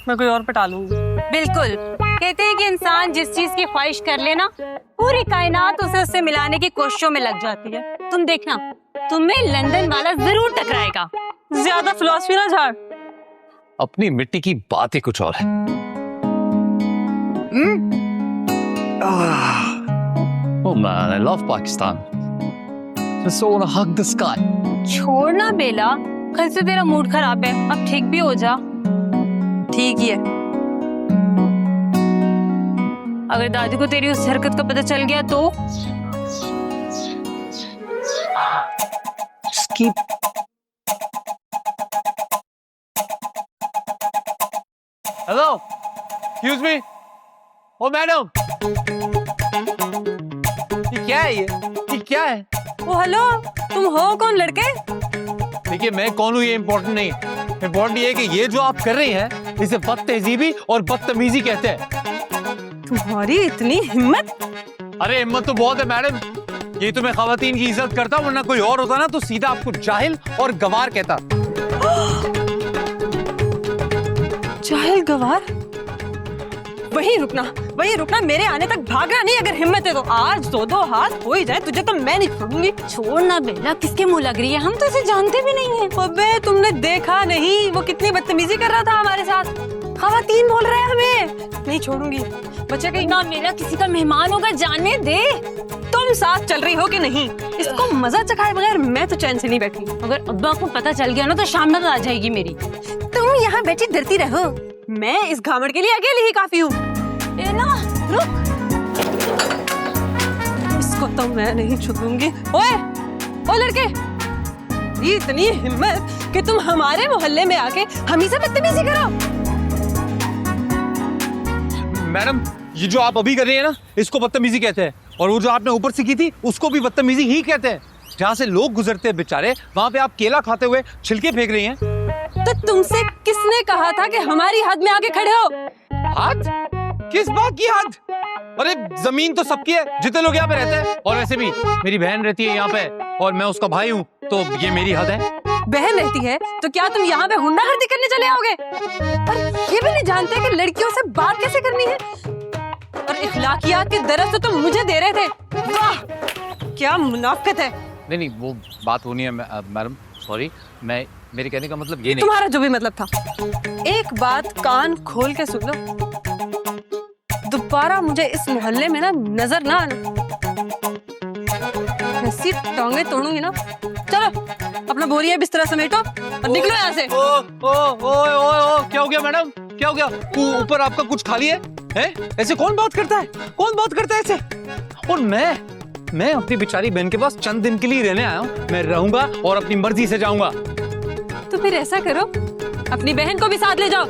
मैं कोई और पटा लूंगी। बिल्कुल, कहते हैं कि इंसान जिस चीज की ख्वाहिश कर लेना, पूरी कायनात उसे उससे मिलाने की कोशिशों में लग जाती है। तुम देखना, तुम्हें लंदन वाला जरूर टकराएगा। ज्यादा फिलॉसफी ना झाड़। अपनी मिट्टी की बात ही कुछ और है। Oh man, I love Pakistan. Just want to hug the sky. छोड़ना बेला, कल से तेरा मूड खराब है, अब ठीक भी हो जा। ठीक ही है। अगर दादी को तेरी उस हरकत का पता चल गया तो Just keep. Hello, excuse me. Oh madam, ये क्या है? ये क्या है? ओ हेलो, तुम हो कौन लड़के? देखिए मैं कौन हूँ ये इम्पोर्टेंट नहीं है। इम्पोर्टेंट ये है कि ये जो आप कर रही हैं इसे बदतहजीबी और बदतमीजी कहते हैं। तुम्हारी इतनी हिम्मत? अरे हिम्मत तो बहुत है मैडम, ये तो मैं खवातीन की इज्जत करता हूँ, वरना कोई और होता ना तो सीधा आपको जाहिल और गवार कहता। जाहिल गवार? वहीं रुकना, मेरे आने तक भागना नहीं। अगर हिम्मत है तो आज दो हाथ हो ही जाए तुझे तो मैं नहीं छोड़ूंगी। छोड़ना बेला, किसके मुंह लग रही है? हम तो इसे जानते भी नहीं है। अबे तुमने देखा नहीं वो कितनी बदतमीजी कर रहा था हमारे साथ? खवातीन बोल रहे हैं हमें। नहीं छोड़ूंगी। बच्चा कहीं ना बेला, किसी का मेहमान होगा, जाने दे। तुम साथ चल रही हो कि नहीं? इसको मजा चखाए बगैर मैं तो चैन से नहीं बैठी। अगर अब्बा को पता चल गया ना तो शामत आ जाएगी मेरी। तुम यहाँ बैठी डरती रहो, मैं इस घामड़ के लिए अकेली ही काफी हूँ। बेला रुक, इसको तो मैं नहीं छूऊंगी। ओए, ओ लड़के, ये इतनी हिम्मत कि तुम हमारे मोहल्ले में आके हम ही से बदतमीजी करो। मैडम ये जो आप अभी कर रही है ना इसको बदतमीजी कहते हैं, और वो जो आपने ऊपर से की थी उसको भी बदतमीजी ही कहते हैं। जहाँ से लोग गुजरते हैं बेचारे वहाँ पे आप केला खाते हुए छिलके फेंक रही हैं। तो तुमसे किसने कहा था कि हमारी हद में आके खड़े हो? हद? किस बात की हद? अरे जमीन तो सबकी है जितने लोग यहाँ पे रहते हैं, और वैसे भी मेरी बहन रहती है यहाँ पे और मैं उसका भाई हूँ, तो ये मेरी हद है। बहन रहती है तो क्या तुम यहाँ पे हुंडागर्दी करने चले आओगे? और ये भी नहीं जानते कि लड़कियों से बात कैसे करनी है? और इखलाकियात के दरस तो तुम मुझे दे रहे थे। वाह, क्या मुनाफिकत है। नहीं वो बात होनी है मैडम, सॉरी, मैं मेरे कहने का मतलब ये नहीं। तुम्हारा जो भी मतलब था, एक बात कान खोल के सुन लो, दोबारा मुझे इस मोहल्ले में ना नजर ना आना। ऐसी टांगे तोड़ूंगी ना। चलो अपना बोरिया बिस्तरा समेटो और निकलो यहाँ से। ओ क्या हो गया मैडम, क्या हो गया? ऊपर आपका कुछ खाली है? ऐसे कौन बात करता है? कौन बात करता है ऐसे? और मैं अपनी बेचारी बहन के पास चंद दिन के लिए रहने आया हूँ, मैं रहूंगा और अपनी मर्जी से जाऊंगा। तो फिर ऐसा करो, अपनी बहन को भी साथ ले जाओ।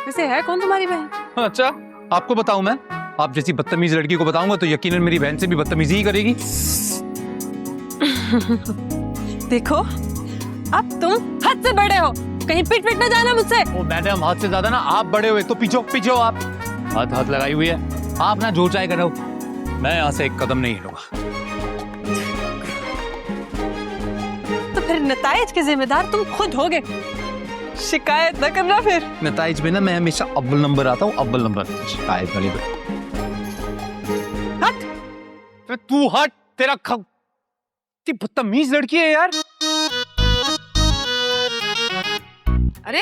वैसे है कौन तुम्हारी बहन? अच्छा आपको बताऊं मैं? आप जैसी बदतमीज लड़की को बताऊंगा तो यकीनन मेरी बहन से भी बदतमीजी ही करेगी। देखो अब तुम हद से बड़े हो, कहीं पिट पिट ना जाना मुझसे। ओ मैडम हाथ से ज्यादा ना आप बड़े हुए, तो पीछो आप। हाथ लगाई हुई है आप, ना जो चाहे करो, मैं यहाँ से एक कदम नहीं हिलूंगा। तो फिर नताइज के जिम्मेदार तुम खुद होगे, शिकायत न करना फिर। नताइज में ना मैं हमेशा अव्वल नंबर आता हूँ, अव्वल नंबर। शिकायत वाली हट, तू हट, तेरा बदतमीज लड़की है यार। अरे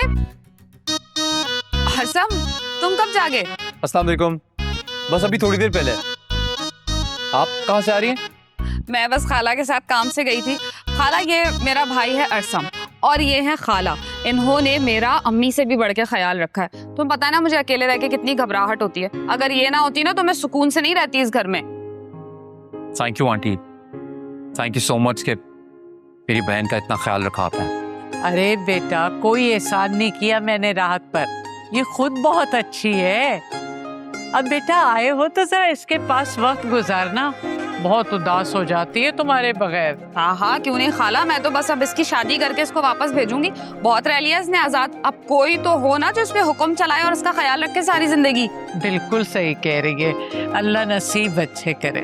हरसम, तुम कब जागे? अस्सलाम वालेकुम, बस अभी थोड़ी देर पहले। आप कहाँ से आ रही हैं? मैं बस खाला के साथ काम से गई थी। खाला, ये मेरा भाई है अरसम और ये है खाला। इन्होंने मेरा अम्मी से भी बढ़ के ख्याल रखा है। तुम्हें पता है ना मुझे अकेले रह के कितनी घबराहट होती है। अगर ये ना होती ना तो मैं सुकून से नहीं रहती इस घर में। Thank you aunty, thank you so much कि मेरी बहन का इतना ख्याल रखा आपने। अरे बेटा, कोई एहसान नहीं किया मैंने राहत पर, ये खुद बहुत अच्छी है। अब बेटा आए हो तो जरा इसके पास वक्त गुजारना, बहुत उदास हो जाती है तुम्हारे बगैर। हाँ क्यों नहीं खाला, मैं तो बस अब इसकी शादी करके इसको वापस भेजूंगी। बहुत रह लिया इसने आजाद, अब कोई तो हो ना जो इस पे हुक्म चलाए और इसका ख्याल रखे सारी जिंदगी। बिल्कुल सही कह रही है, अल्लाह नसीब अच्छे करे।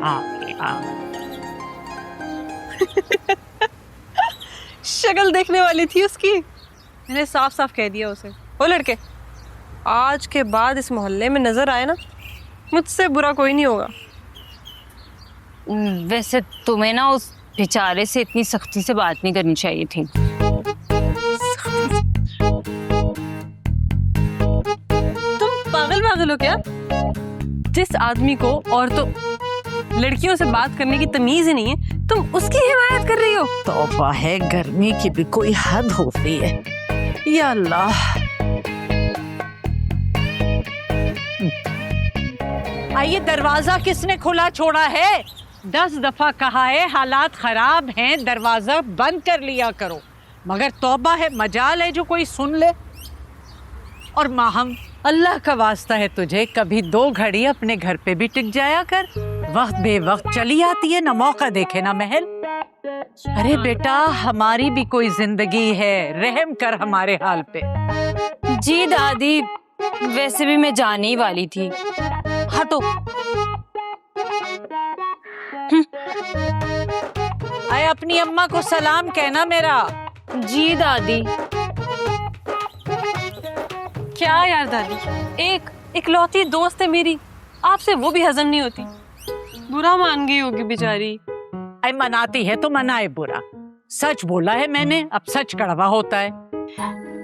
शक्ल देखने वाली थी उसकी, मैंने साफ साफ कह दिया उसे। ओ लड़के, आज के बाद इस मोहल्ले में नजर आए ना, मुझसे बुरा कोई नहीं होगा। वैसे तुम्हें ना उस बेचारे से इतनी सख्ती से बात नहीं करनी चाहिए थी। पागल हो क्या? जिस आदमी को औरतों लड़कियों से बात करने की तमीज ही नहीं है, तुम उसकी हिमायत कर रही हो। तौबा है, गर्मी की भी कोई हद होती है। या अल्लाह। आइए, दरवाजा किसने खुला छोड़ा है? 10 दफा कहा है हालात खराब हैं, दरवाजा बंद कर लिया करो। मगर तौबा है, मजाल है जो कोई सुन ले। और माहम, अल्लाह का वास्ता है तुझे, कभी 2 घड़ी अपने घर पे भी टिक जाया कर। वक्त बेवक्त चली आती है, ना मौका देखे ना महल। अरे बेटा, हमारी भी कोई जिंदगी है, रहम कर हमारे हाल पे। जी दादी, वैसे भी मैं जाने ही वाली थी। हटो। आए, अपनी अम्मा को सलाम कहना मेरा। जी दादी। क्या यार दादी, एक इकलौती दोस्त है मेरी, आपसे वो भी हजम नहीं होती। बुरा मान गई होगी बेचारी। आई, मनाती है तो मनाए बुरा। सच बोला है मैंने, अब सच कड़वा होता है।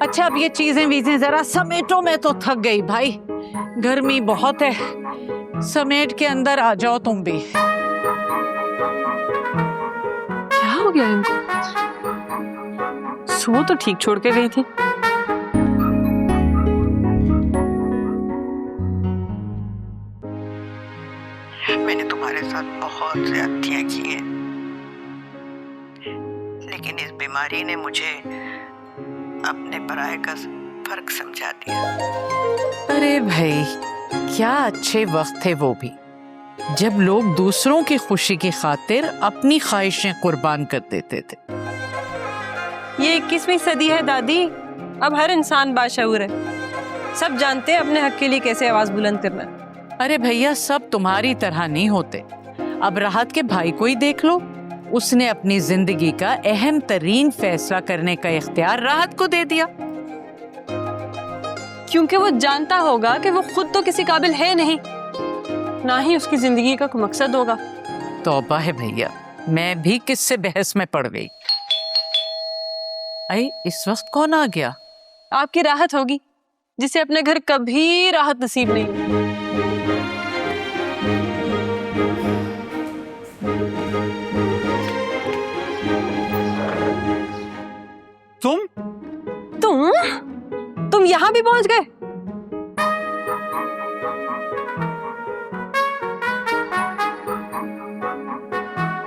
अच्छा, अब ये चीजें वीजें जरा समेटो, मैं तो थक गई भाई, गर्मी बहुत है। समेट के अंदर आ जाओ तुम भी। क्या हो गया इनको? सो तो ठीक छोड़ के गई थी। मैंने तुम्हारे साथ बहुत ज्यादतियां की हैं, लेकिन इस बीमारी ने मुझे अपने पराये का फर्क समझा दिया। अरे भाई, क्या अच्छे वक्त थे वो भी, जब लोग दूसरों की खुशी की खातिर अपनी ख्वाहिशें कुर्बान कर देते थे। ये 21वीं सदी है दादी, अब हर इंसान बाशऊर है। सब जानते हैं अपने हक के लिए कैसे आवाज बुलंद करना। अरे भैया, सब तुम्हारी तरह नहीं होते। अब राहत के भाई को ही देख लो, उसने अपनी जिंदगी का अहम तरीन फैसला करने का इख्तियार राहत को दे दिया। क्योंकि वो जानता होगा कि वो खुद तो किसी काबिल है नहीं, ना ही उसकी जिंदगी का कोई मकसद होगा। तौबा है भैया, मैं भी किससे बहस में पड़ गई। आई, इस वक्त कौन आ गया? आपकी राहत होगी, जिसे अपने घर कभी राहत नसीब नहीं। तुम यहां भी पहुंच गए?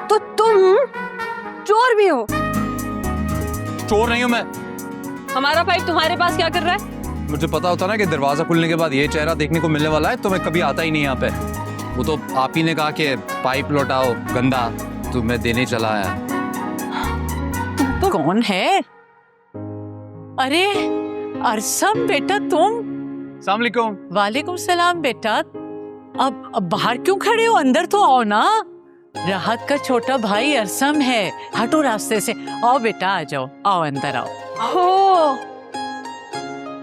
तो तुम चोर भी हो? चोर नहीं हूं मैं। हमारा भाई तुम्हारे पास क्या कर रहा है? मुझे पता होता ना कि दरवाजा खुलने के बाद ये चेहरा देखने को मिलने वाला है, तो मैं कभी आता ही नहीं यहाँ पे। वो तो आप ही ने कहा कि पाइप लौटाओ गंदा, तो मैं देने चला आया। कौन है? अरे अरसम बेटा, तुम? अस्सलाम वालेकुम। वालेकुम सलाम बेटा। अब बाहर क्यों खड़े हो? अंदर तो आओ ना। राहत का छोटा भाई अरसम है, हटो रास्ते से। आओ बेटा, आ जाओ, आओ अंदर आओ। हो,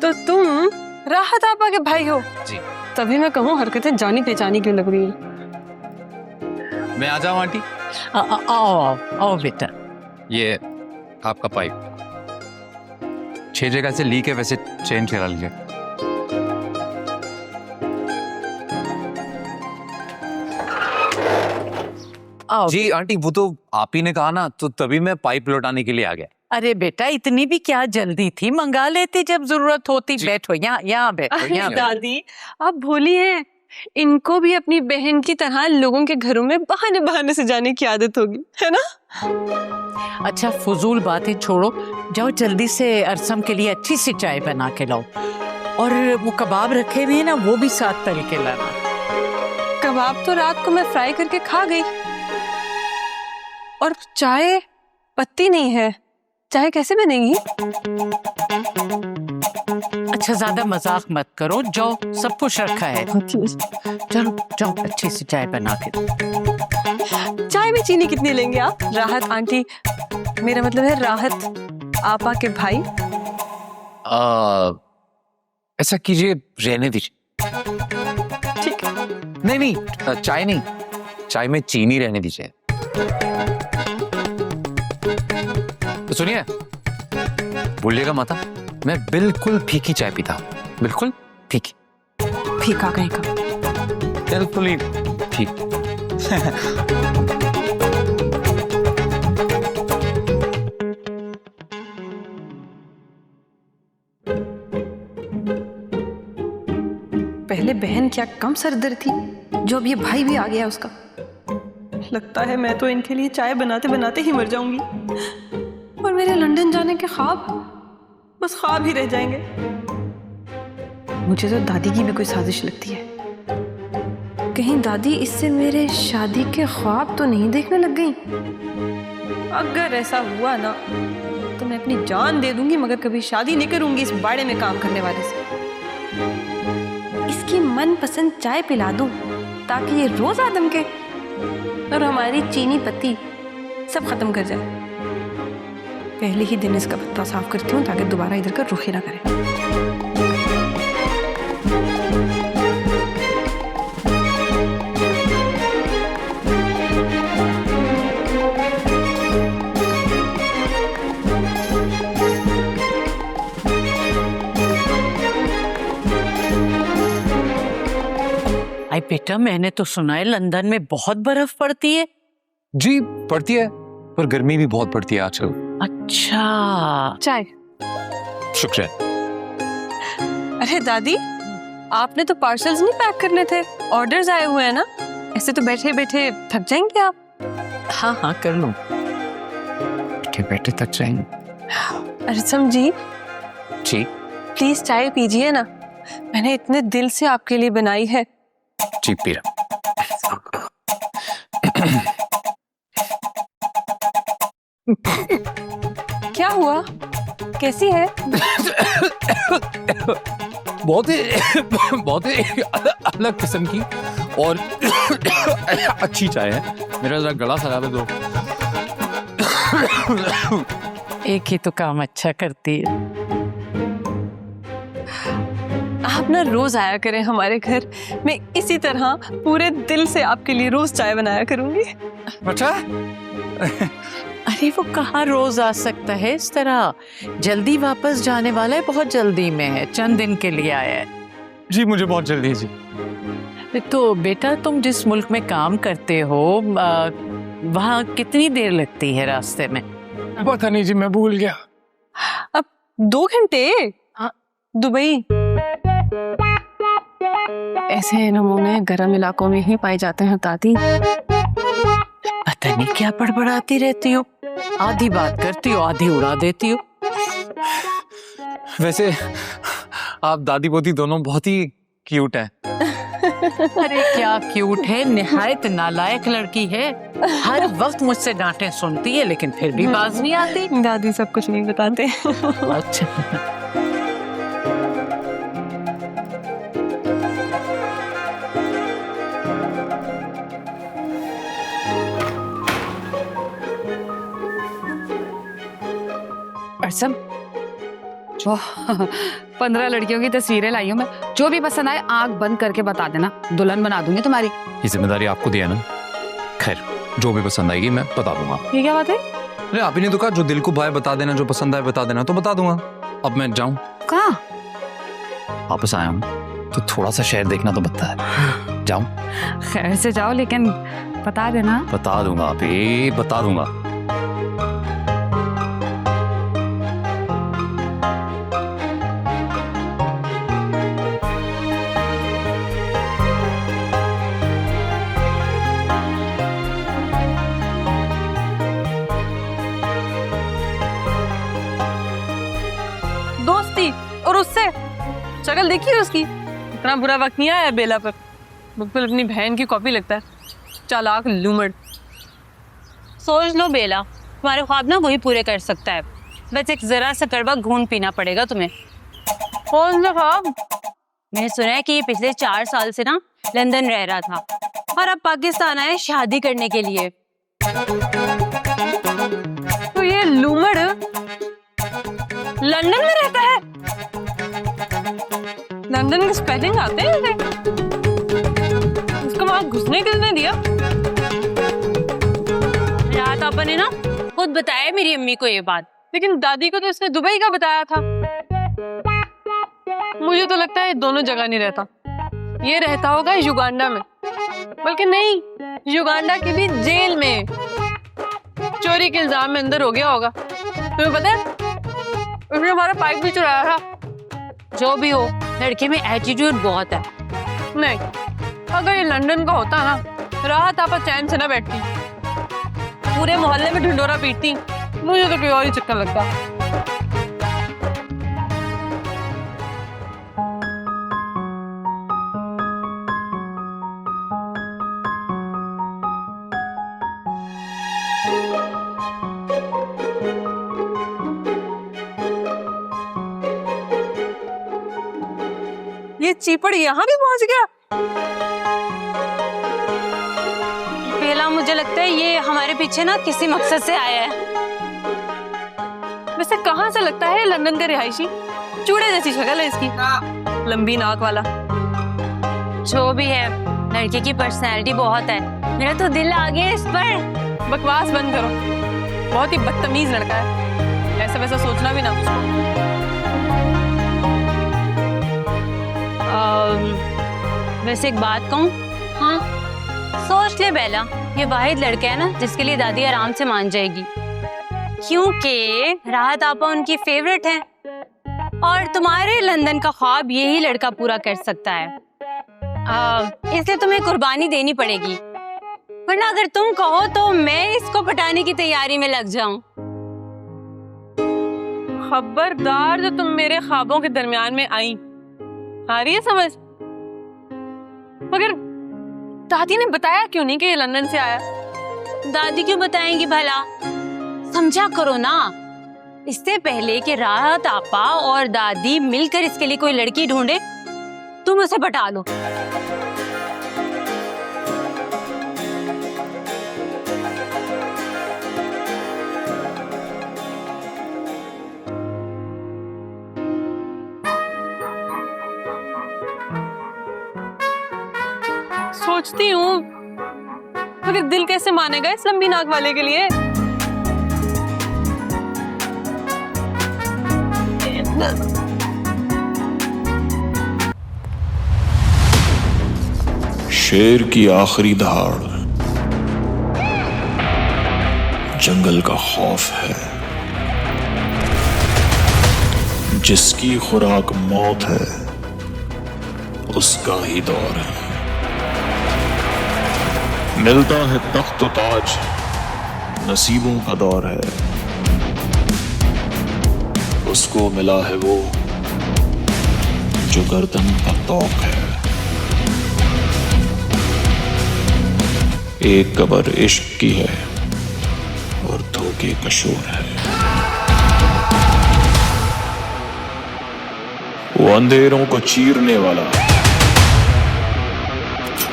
तो तुम राहत आपा के भाई हो? जी। तभी मैं कहूँ हरकतें जानी पहचानी क्यों लग रही है। मैं आ जाऊँ आंटी? आओ आओ आओ बेटा। ये आपका पाइप 6 जगह से लीक है, वैसे चेंज करा लीजिए। आओ। जी आंटी, वो तो आप ही ने कहा ना, तो तभी मैं पाइप लौटाने के लिए आ गया। अरे बेटा, इतनी भी क्या जल्दी थी, मंगा लेती जब जरूरत होती। बैठो यहाँ बैठो, यहाँ बैठो। दादी, आप भूली हैं, इनको भी अपनी बहन की तरह लोगों के घरों में बहाने बहाने से जाने की आदत होगी, है ना? अच्छा, फजूल बातें छोड़ो, जाओ जल्दी से अरसम के लिए अच्छी सी चाय बना के लाओ। और वो कबाब रखे हुए हैं ना, वो भी साथ तल के लाना। कबाब तो रात को मैं फ्राई करके खा गई, और चाय पत्ती नहीं है, चाय कैसे बनेगी? अच्छा, ज्यादा मजाक मत करो, जाओ, सब कुछ रखा है। चलो जाओ, अच्छी सी चाय बना के दो। चाय में चीनी कितनी लेंगे आप? राहत आंटी, मेरा मतलब है राहत आपा के भाई। ऐसा कीजिए, रहने दीजिए। ठीक है। नहीं, चाय नहीं, चाय में चीनी रहने दीजिए। तो सुनिए, भूलिएगा माता, मैं बिल्कुल फीकी चाय पीता हूँ, बिल्कुल फीकी। फीका कहीं का। हेल्पफुली ठीक। पहले बहन क्या कम सरदर्द थी, जो अब ये भाई भी आ गया उसका। लगता है मैं तो इनके लिए चाय बनाते बनाते ही मर जाऊंगी और मेरे लंदन जाने के ख्वाब बस ख्वाब ही रह जाएंगे। मुझे तो दादी की भी कोई साजिश लगती है। कहीं दादी इससे मेरे शादी के ख्वाब तो नहीं देखने लग गई। अगर ऐसा हुआ ना तो मैं अपनी जान दे दूंगी, मगर कभी शादी नहीं करूंगी इस बाड़े में काम करने वाले से। इसकी मनपसंद चाय पिला दूं ताकि ये रोज आदम के और हमारी चीनी पत्ती सब खत्म कर जाए। पहले ही दिन इसका पत्ता साफ करती हूँ ताकि दोबारा इधर का रुख ही ना करे। आई बेटा, मैंने तो सुना है लंदन में बहुत बर्फ पड़ती है। जी पड़ती है, पर गर्मी भी बहुत पड़ती है आजकल। अच्छा, चाय। शुक्रिया। अरे दादी, आपने तो पार्सल्स नहीं पैक करने थे, ऑर्डर्स आए हुए हैं ना। ऐसे तो बैठे बैठे थक जाएंगे आप। हाँ हाँ कर लूं। बैठे बैठे थक जाएंगे। अरसम जी जी प्लीज चाय पीजिए ना, मैंने इतने दिल से आपके लिए बनाई है। जी पी रहा। क्या हुआ, कैसी है? बहुत ही अलग किस्म की और अच्छी चाय है। मेरा जरा गला खराब है तो एक ही तो काम अच्छा करती है। आप ना रोज आया करें हमारे घर, मैं इसी तरह पूरे दिल से आपके लिए रोज चाय बनाया करूंगी। अच्छा। अरे वो कहाँ रोज आ सकता है इस तरह, जल्दी वापस जाने वाला है, बहुत जल्दी में है, चंद दिन के लिए आया है। जी मुझे बहुत जल्दी है जी। तो बेटा तुम जिस मुल्क में काम करते हो वहाँ कितनी देर लगती है रास्ते में? पता नहीं जी, मैं भूल गया। अब 2 घंटे। दुबई ऐसे नमूने गर्म इलाकों में ही पाए जाते हैं दादी। पता नहीं क्या बड़बड़ाती रहती हो, आधी बात करती हो आधी उड़ा देती हो। वैसे आप दादी पोती दोनों बहुत ही क्यूट हैं। अरे क्या क्यूट है, निहायत नालायक लड़की है, हर वक्त मुझसे डांटे सुनती है लेकिन फिर भी बाज नहीं आती। दादी सब कुछ नहीं बताते। अच्छा अरसम, 15 लड़कियों की तस्वीरें लाई हूँ मैं, जो भी पसंद आए आंख बंद करके बता देना, दुल्हन बना दूंगी तुम्हारी। ये जिम्मेदारी आपको दिया ना। खैर जो भी पसंद आएगी मैं बता दूंगा। ये क्या बात है? अरे आप ही ने तो कहा जो दिल को भाए बता देना, जो पसंद आए बता देना, तो बता दूंगा। अब मैं जाऊं? कहाँ? वापस आया हूँ तो थोड़ा सा शहर देखना तो बनता है। जाऊं? खैर से जाओ लेकिन बता देना। बता दूंगा आप ही, बता दूंगा। दोस्ती और उससे शक्ल देखी उसकी, इतना बुरा वक्त नहीं आया बेला पर, बिल्कुल अपनी बहन की कॉपी लगता है, चालाक लूमड़। सोच लो बेला, तुम्हारे ख्वाब ना वही पूरे कर सकता है, बस एक जरा सा कड़वा घून पीना पड़ेगा तुम्हें। कौन सा ख्वाब? मैंने सुना है कि ये पिछले 4 साल से ना लंदन रह रहा था और अब पाकिस्तान आया शादी करने के लिए। तो ये लूमड़ लंदन में रहता है? लंदन के स्पेलिंग आते हैं उसे? उसको वहां घुसने किसने दिया? रात अपन ने ना खुद बताया मेरी अम्मी को ये बात। लेकिन दादी को तो इसने दुबई का बताया था। मुझे तो लगता है दोनों जगह नहीं रहता। ये रहता होगा युगांडा में, बल्कि नहीं, युगांडा की भी जेल में चोरी के इल्जाम में अंदर हो गया होगा। तुम्हें पता है उसने हमारा पाइप भी चुराया था। जो भी हो, लड़के में एटीट्यूड बहुत है। नहीं, अगर ये लंदन का होता ना, राहत आपा चैन से ना बैठती, पूरे मोहल्ले में ढिंडोरा पीटती। मुझे तो कोई और ही चक्कर लगता। ये चीपड़ यहाँ भी पहुंच गया। बेला, मुझे लगता है ये हमारे पीछे ना किसी मकसद से आया है। वैसे कहाँ से लगता है लंदन का रिहायशी? चूड़े जैसी शक्ल है इसकी, लंबी नाक वाला। जो भी है, लड़के की पर्सनैलिटी बहुत है। मेरा तो दिल आ गया इस पर। बकवास बंद करो, बहुत ही बदतमीज लड़का है, ऐसा वैसा सोचना भी ना उसको। वैसे एक बात कहूँ? हाँ, सोच ले बेला, ये वाहिद लड़का है ना जिसके लिए दादी आराम से मान जाएगी, क्योंकि राहत आपा उनकी फेवरेट है और तुम्हारे लंदन का ख्वाब यही लड़का पूरा कर सकता है। इसलिए तुम्हें कुर्बानी देनी पड़ेगी, वरना अगर तुम कहो तो मैं इसको पटाने की तैयारी में लग जाऊं। खबरदार जो तुम मेरे ख्वाबों के दरमियान में आई। आ रही है समझ? मगर दादी ने बताया क्यों नहीं कि ये लंदन से आया? दादी क्यों बताएंगी भला? समझा करो ना, इससे पहले कि राहत आपा और दादी मिलकर इसके लिए कोई लड़की ढूंढे, तुम उसे पटा लो। सोचती हूँ मगर दिल कैसे मानेगा इस लंबी नाक वाले के लिए? शेर की आखिरी दहाड़ जंगल का खौफ है, जिसकी खुराक मौत है उसका ही दौर है। मिलता है तख्त ताज, नसीबों का दौर है, उसको मिला है वो जो गर्दन का तौक है। एक कबर इश्क की है और धोखे का शोर है। वो अंधेरों को चीरने वाला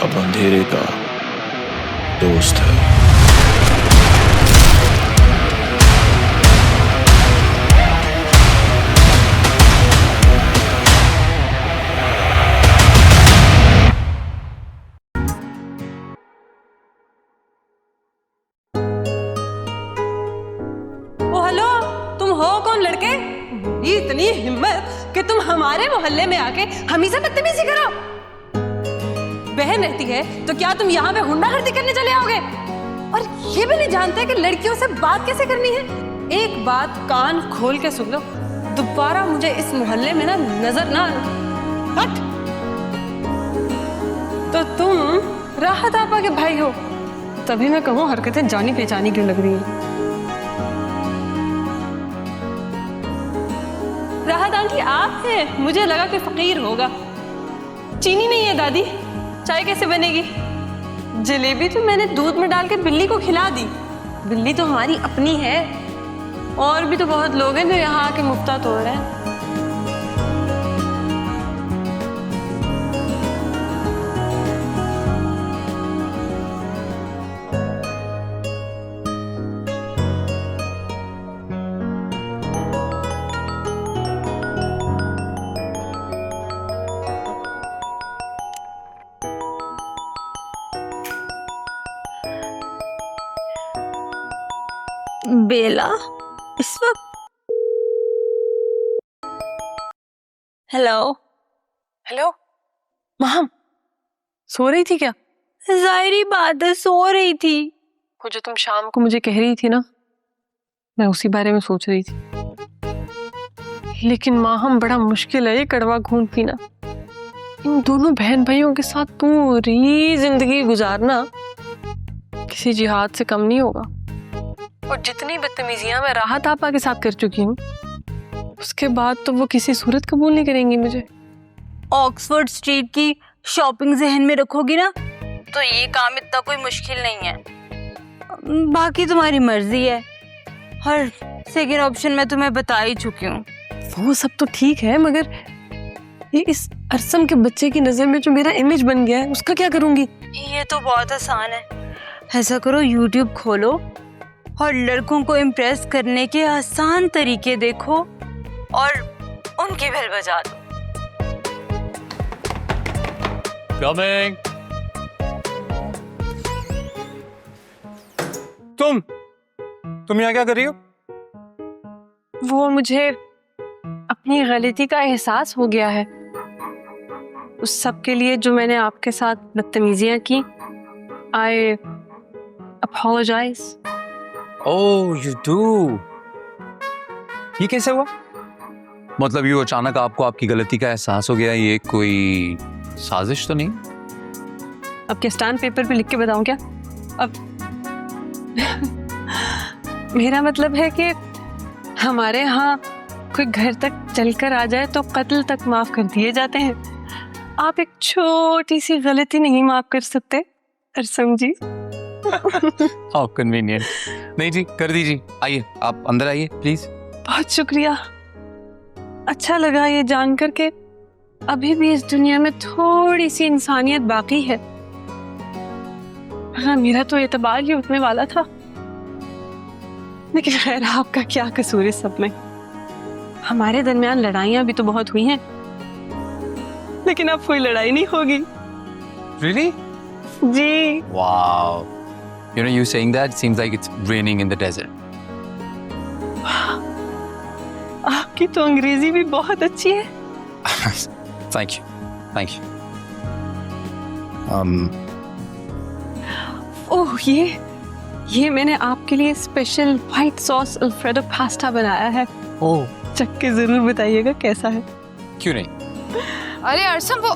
अब अंधेरे का दोस्त है। ओ हेलो, तुम हो कौन लड़के? इतनी हिम्मत कि तुम हमारे मोहल्ले में आके हम ही से बदतमीजी करो। बहन रहती है तो क्या तुम यहाँ पे गुंडागर्दी करने चले आओगे? और ये भी नहीं जानते कि लड़कियों से बात कैसे करनी है? एक बात कान खोल के सुन लो, दोबारा मुझे इस मोहल्ले में ना नजर ना आना। हट। तो तुम राहत आपा के भाई हो, तभी मैं कहूँ हरकतें जानी पहचानी क्यों लग रही है। राहत आंटी आप हैं? मुझे लगा कि फकीर होगा। चीनी नहीं है दादी, चाय कैसे बनेगी? जलेबी तो मैंने दूध में डाल के बिल्ली को खिला दी। बिल्ली तो हमारी अपनी है। और भी तो बहुत लोग हैं जो यहाँ आके मुफ्ता तोड़ रहे हैं। बेला इस वक्त? हेलो हेलो मॉम, सो रही थी क्या? जाहिर बात है सो रही थी। वो जो तुम शाम को मुझे कह रही थी ना, मैं उसी बारे में सोच रही थी। लेकिन माँ, हम बड़ा मुश्किल है ये कड़वा घूम पीना। इन दोनों बहन भाइयों के साथ पूरी जिंदगी गुजारना किसी जिहाद से कम नहीं होगा। और जितनी बदतमीजियां मैं राहत आपा के साथ कर चुकी हूँ, उसके बाद तो वो किसी सूरत कबूल नहीं करेंगी मुझे। ऑक्सफोर्ड स्ट्रीट की शॉपिंग जहन में रखोगी ना तो ये काम इतना कोई मुश्किल नहीं है। बाकी तुम्हारी मर्जी है। और सेकेंड ऑप्शन मैं तुम्हें बता ही चुकी हूँ। वो सब तो ठीक है, मगर ये इस अरसम के बच्चे की नजर में जो मेरा इमेज बन गया है, उसका क्या करूंगी? ये तो बहुत आसान है। ऐसा करो, यूट्यूब खोलो और लड़कों को इम्प्रेस करने के आसान तरीके देखो और उनकी बेल बजा दो। कमिंग। तुम यहाँ क्या कर रही हो? वो मुझे अपनी गलती का एहसास हो गया है। उस सब के लिए जो मैंने आपके साथ बदतमीजियां की, I apologize. Oh you do. ये कैसे हुआ? मतलब ये अचानक आपको आपकी गलती का एहसास हो गया? ये कोई साजिश तो नहीं? अब क्या स्टैम्प पेपर पे लिख के बताऊं क्या? अब मेरा मतलब है कि हमारे यहाँ कोई घर तक चलकर आ जाए तो कत्ल तक माफ कर दिए जाते हैं। आप एक छोटी सी गलती नहीं माफ कर सकते अरसम जी? How convenient. नहीं जी, कर दीजिए। आइए, आप अंदर आइए प्लीज। बहुत शुक्रिया। अच्छा लगा ये जानकर के अभी भी इस दुनिया में थोड़ी सी इंसानियत बाकी है। हाँ, मेरा तो एतबार ही उठने वाला था। लेकिन खैर, आपका क्या कसूर इस सब में? हमारे दरमियान लड़ाइयाँ भी तो बहुत हुई हैं, लेकिन अब कोई लड़ाई नहीं होगी। Really? Ji. Wow. You know, you saying that seems like it's raining in the desert. आपकी तो अंग्रेजी भी बहुत अच्छी है। Thank you. Thank you. ओह, ये मैंने आपके लिए special white sauce alfredo pasta बनाया है। ओह, चख के जरूर बताइएगा कैसा है। क्यों नहीं? अरे अरसम, वो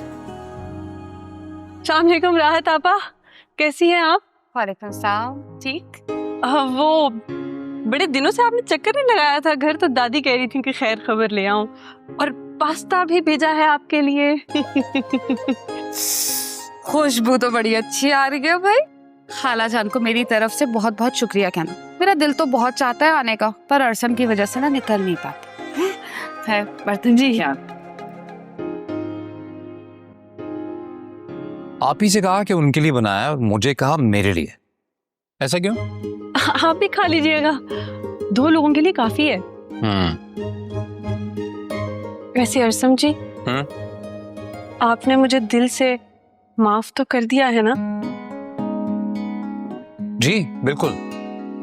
अस्सलाम वालेकुम राहत आपा, कैसी हैं आप? वालेकुम सलाम। ठीक। वो बड़े दिनों से आपने चक्कर नहीं लगाया था घर, तो दादी कह रही थी कि खैर खबर ले आऊं, और पास्ता भी भेजा है आपके लिए। खुशबू तो बड़ी अच्छी आ रही है भाई। खाला जान को मेरी तरफ से बहुत बहुत शुक्रिया कहना। मेरा दिल तो बहुत चाहता है आने का, पर अरसम की वजह से ना निकल नहीं पाता है। बर्तन जी यार, आप ही से कहा कि उनके लिए बनाया और मुझे कहा मेरे लिए। ऐसा क्यों? आप भी खा लीजिएगा, 2 लोगों के लिए काफी है। वैसे अरसम जी, आपने मुझे दिल से माफ तो कर दिया है ना? जी बिल्कुल।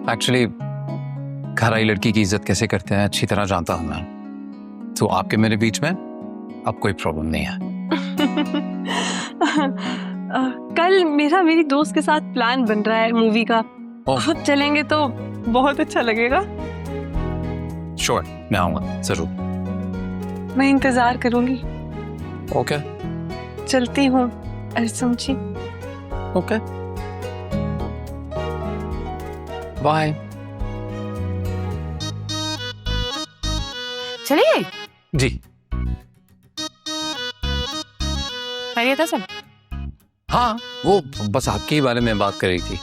एक्चुअली घर आई लड़की की इज्जत कैसे करते हैं अच्छी तरह जानता हूं मैं, तो आपके मेरे बीच में अब कोई प्रॉब्लम नहीं है। कल मेरी दोस्त के साथ प्लान बन रहा है मूवी का। आप चलेंगे तो बहुत अच्छा लगेगा। श्योर, मैं आऊंगा जरूर। मैं इंतजार करूंगी। ओके, चलती हूँ अरसम जी। Okay, bye. चलिए जी। खैरियत है सब? हाँ, वो बस आपके ही बारे में बात कर रही थी।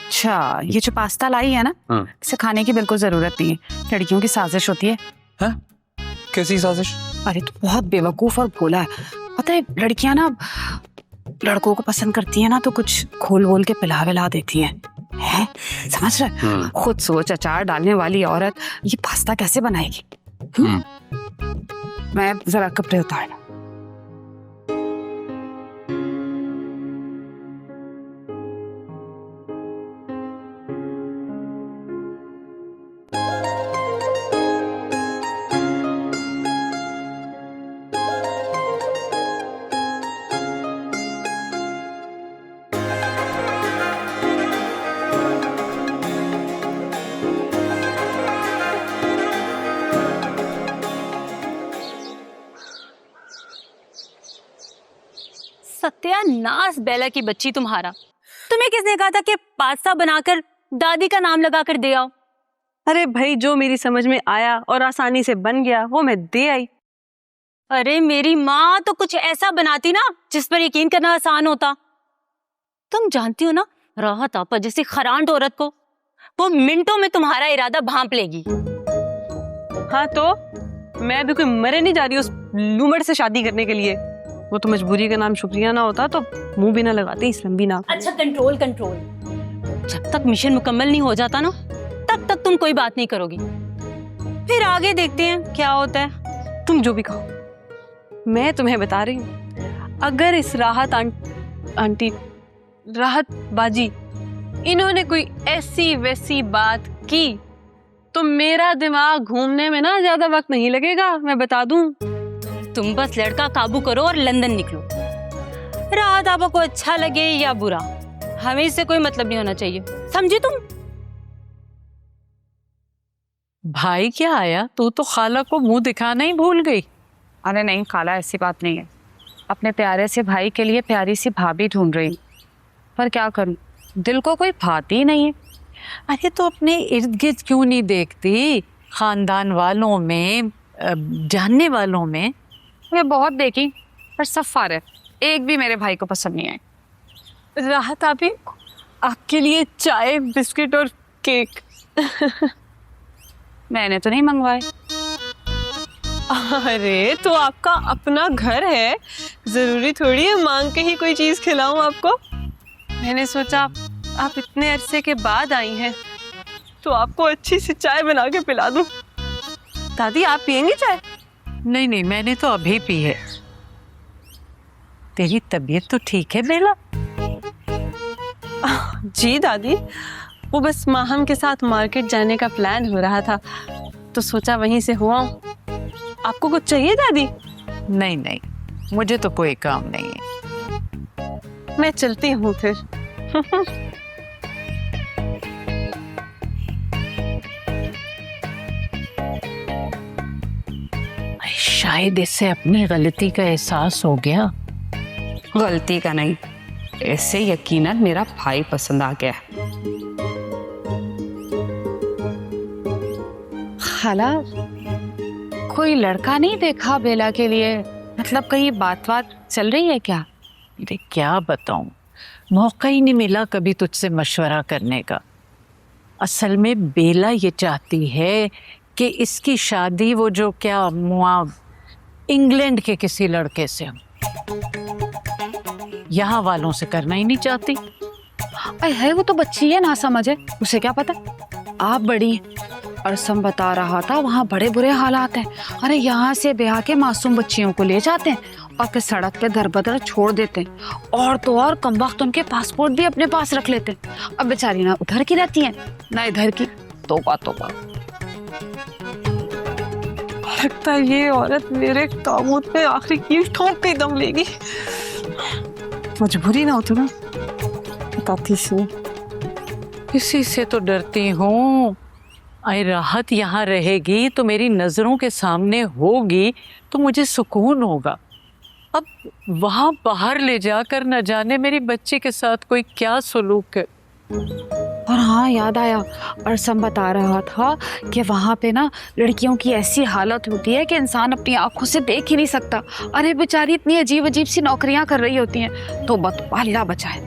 अच्छा, ये जो पास्ता लाई है ना, इसे खाने की बिल्कुल जरूरत नहीं है। लड़कियों की साजिश होती है। हाँ? कैसी साजिश? अरे तो बहुत बेवकूफ और भोला है। पता है, लड़कियां ना लड़कों को पसंद करती है ना तो कुछ खोल वोल के पिला विला देती है। समझ रहे? खुद सोच, अचार डालने वाली औरत ये पास्ता कैसे बनाएगी? मैं जरा कपड़े उतारना। सत्यानाश बेला की बच्ची तुम्हारा। तुम्हें किसने कहा था कि पास्ता बनाकर दादी का नाम लगाकर दे आओ? अरे भाई, जो मेरी समझ में आया और आसानी से बन गया वो मैं दे आई। अरे मेरी माँ तो कुछ ऐसा बनाती ना जिस पर यकीन करना आसान होता। तुम जानती हो ना, राहत आपा जैसी खरांट औरत को वो मिनटों में तुम्हारा इरादा भांप लेगी। हाँ तो मैं अभी कोई मरे नहीं जा रही उस लूमड़ से शादी करने के लिए। वो तो मजबूरी का नाम शुक्रिया ना होता तो मुंह भी ना लगाते इस लंबी नाम। अच्छा कंट्रोल कंट्रोल, जब तक मिशन मुकम्मल नहीं हो जाता ना तब तक तुम कोई बात नहीं करोगी। फिर आगे देखते हैं क्या होता है। तुम जो भी कहो, मैं तुम्हें बता रही हूँ, अगर इस आंटी राहत बाजी इन्होंने कोई ऐसी वैसी बात की तो मेरा दिमाग घूमने में ना ज्यादा वक्त नहीं लगेगा, मैं बता दूं। तुम बस लड़का काबू करो और लंदन निकलो। राहत आपा को अच्छा लगे या बुरा, हमें इससे कोई मतलब नहीं होना चाहिए, समझी तुम? भाई क्या आया? तू तो खाला को मुंह दिखाना ही भूल गई। अरे नहीं खाला, ऐसी बात नहीं है। अपने प्यारे से भाई के लिए प्यारी सी भाभी ढूंढ रही, पर क्या करूं, दिल को कोई भाती ही नहीं है। अरे तो अपने इर्द गिर्द क्यों नहीं देखती? खानदान वालों में, जानने वालों में। मैं बहुत देखी पर सब फारे, एक भी मेरे भाई को पसंद नहीं आई। राहत आपी, आपके लिए चाय बिस्किट और केक। मैंने तो नहीं मंगवाए। अरे तो आपका अपना घर है, जरूरी थोड़ी है मांग के ही कोई चीज खिलाऊं आपको। मैंने सोचा आप इतने अरसे के बाद आई हैं तो आपको अच्छी सी चाय बना के पिला दूं। दादी आप पियेंगी चाय? नहीं नहीं, मैंने तो अभी पी है। तेरी तबीयत तो ठीक है बेला? जी दादी, वो बस माहम के साथ मार्केट जाने का प्लान हो रहा था तो सोचा वहीं से हुआ। आपको कुछ चाहिए दादी? नहीं नहीं, मुझे तो कोई काम नहीं है। मैं चलती हूँ फिर। शायद इससे अपनी गलती का एहसास हो गया। गलती का नहीं, इससे यकीनन मेरा भाई पसंद आ गया। खाला, कोई लड़का नहीं देखा बेला के लिए? मतलब कहीं बात चल रही है क्या? अरे क्या बताऊं, मौका ही नहीं मिला कभी तुझसे मशवरा करने का। असल में बेला ये चाहती है कि इसकी शादी वो जो क्या मुआ इंग्लैंड के किसी लड़के से हो, यहाँ वालों से करना ही नहीं चाहती। अरे है, वो तो बच्ची है, ना समझ है, उसे क्या पता। आप बड़ी हैं, और सम बता रहा था वहाँ बड़े बुरे हालात हैं। अरे यहाँ से ब्याह के मासूम बच्चियों को ले जाते हैं और फिर सड़क पे दर बदर छोड़ देते हैं, और तो और कम वक्त उनके पासपोर्ट भी अपने पास रख लेते हैं। अब बेचारी ना उधर की रहती है ना इधर की। तौबा तौबा। लगता है ये औरत मेरे ताबूत पे आखिरी कील ठोक के दम लेगी। मजबूरी ना होती ना, बताती सी। किसी से तो डरती हूँ। आई राहत यहाँ रहेगी तो मेरी नजरों के सामने होगी तो मुझे सुकून होगा। अब वहाँ बाहर ले जाकर न जाने मेरी बच्ची के साथ कोई क्या सलूक है। और हाँ, याद आया, अरसम बता रहा था कि वहाँ पे ना लड़कियों की ऐसी हालत होती है कि इंसान अपनी आंखों से देख ही नहीं सकता। अरे बेचारी इतनी अजीब अजीब सी नौकरियां कर रही होती हैं। तो अल्लाह बचाए।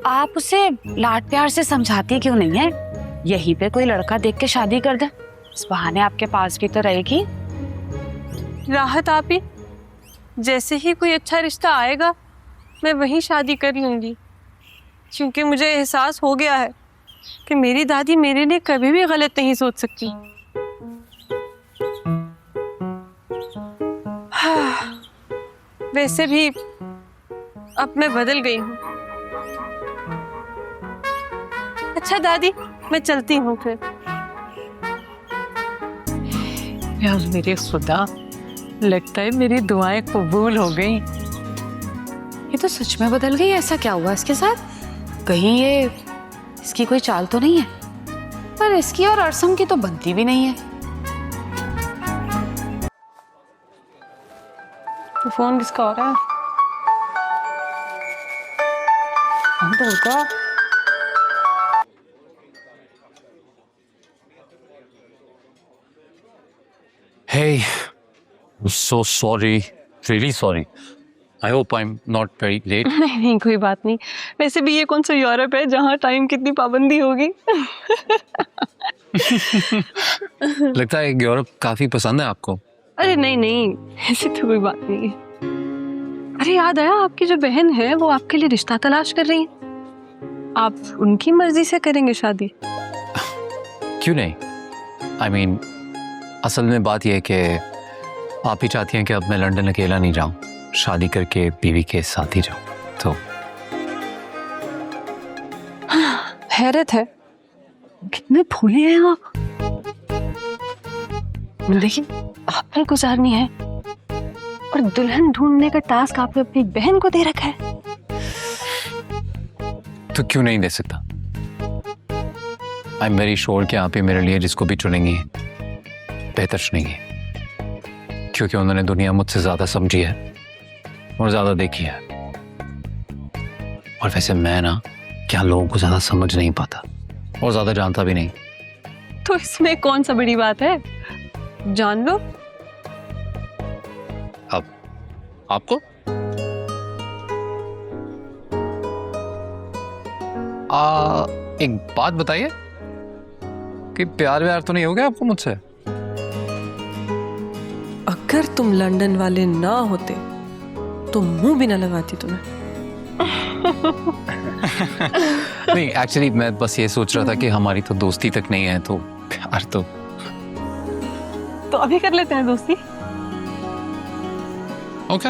आप उसे लाड प्यार से समझाती क्यों नहीं है? यहीं पे कोई लड़का देख के शादी कर दे, इस बहाने आपके पास भी तो रहेगी। राहत आपी, जैसे ही कोई अच्छा रिश्ता आएगा मैं वहीं शादी कर लूंगी, क्योंकि मुझे एहसास हो गया है कि मेरी दादी मेरे लिए कभी भी गलत नहीं सोच सकती। हाँ, वैसे भी अब मैं बदल गई हूँ। अच्छा दादी, मैं चलती हूँ फिर। यार मेरे खुदा, लगता है मेरी दुआएं कबूल हो गई। ये तो सच में बदल गई। ऐसा क्या हुआ इसके साथ? कहीं ये इसकी कोई चाल तो नहीं है? पर इसकी और अरसम की तो बनती भी नहीं है। तो फोन किसका हो रहा है? तो होता। Hey, I'm so sorry. Really sorry. I hope I'm not very late. नहीं नहीं कोई बात नहीं। वैसे भी ये कौन सा यूरोप है जहाँ टाइम कितनी पाबंदी होगी। लगता है यूरोप काफी पसंद है आपको। अरे नहीं नहीं ऐसी तो कोई बात नहीं है। अरे याद आया आपकी जो बहन है वो आपके लिए रिश्ता तलाश कर रही है। आप उनकी मर्जी से करेंगे शादी? क्यों नहीं? I mean, असल में बात यह है कि आप ही चाहती हैं कि अब मैं लंदन अकेला नहीं जाऊं, शादी करके बीवी के साथ ही जाऊं। तो हैरत है कितने भोले हैं आप। देखिए आपने गुजारनी है और दुल्हन ढूंढने का टास्क आपने अपनी बहन को दे रखा है। तो क्यों नहीं दे सकता? आई एम वेरी श्योर कि आप ही मेरे लिए जिसको भी चुनेंगी बेहतर चुनेंगी, क्योंकि उन्होंने दुनिया मुझसे ज्यादा समझी है और ज्यादा देखी है। और वैसे मैं ना क्या लोगों को ज्यादा समझ नहीं पाता और ज्यादा जानता भी नहीं। तो इसमें कौन सा बड़ी बात है, जान लो। अब आपको एक बात बताइए कि प्यार व्यार तो नहीं हो गया आपको मुझसे? अगर तुम लंदन वाले ना होते तो मुंह भी ना लगाती तुम्हें। नहीं, एक्चुअली मैं बस ये सोच रहा था कि हमारी तो दोस्ती तक नहीं है, तो प्यार तो अभी कर लेते हैं दोस्ती। ओके।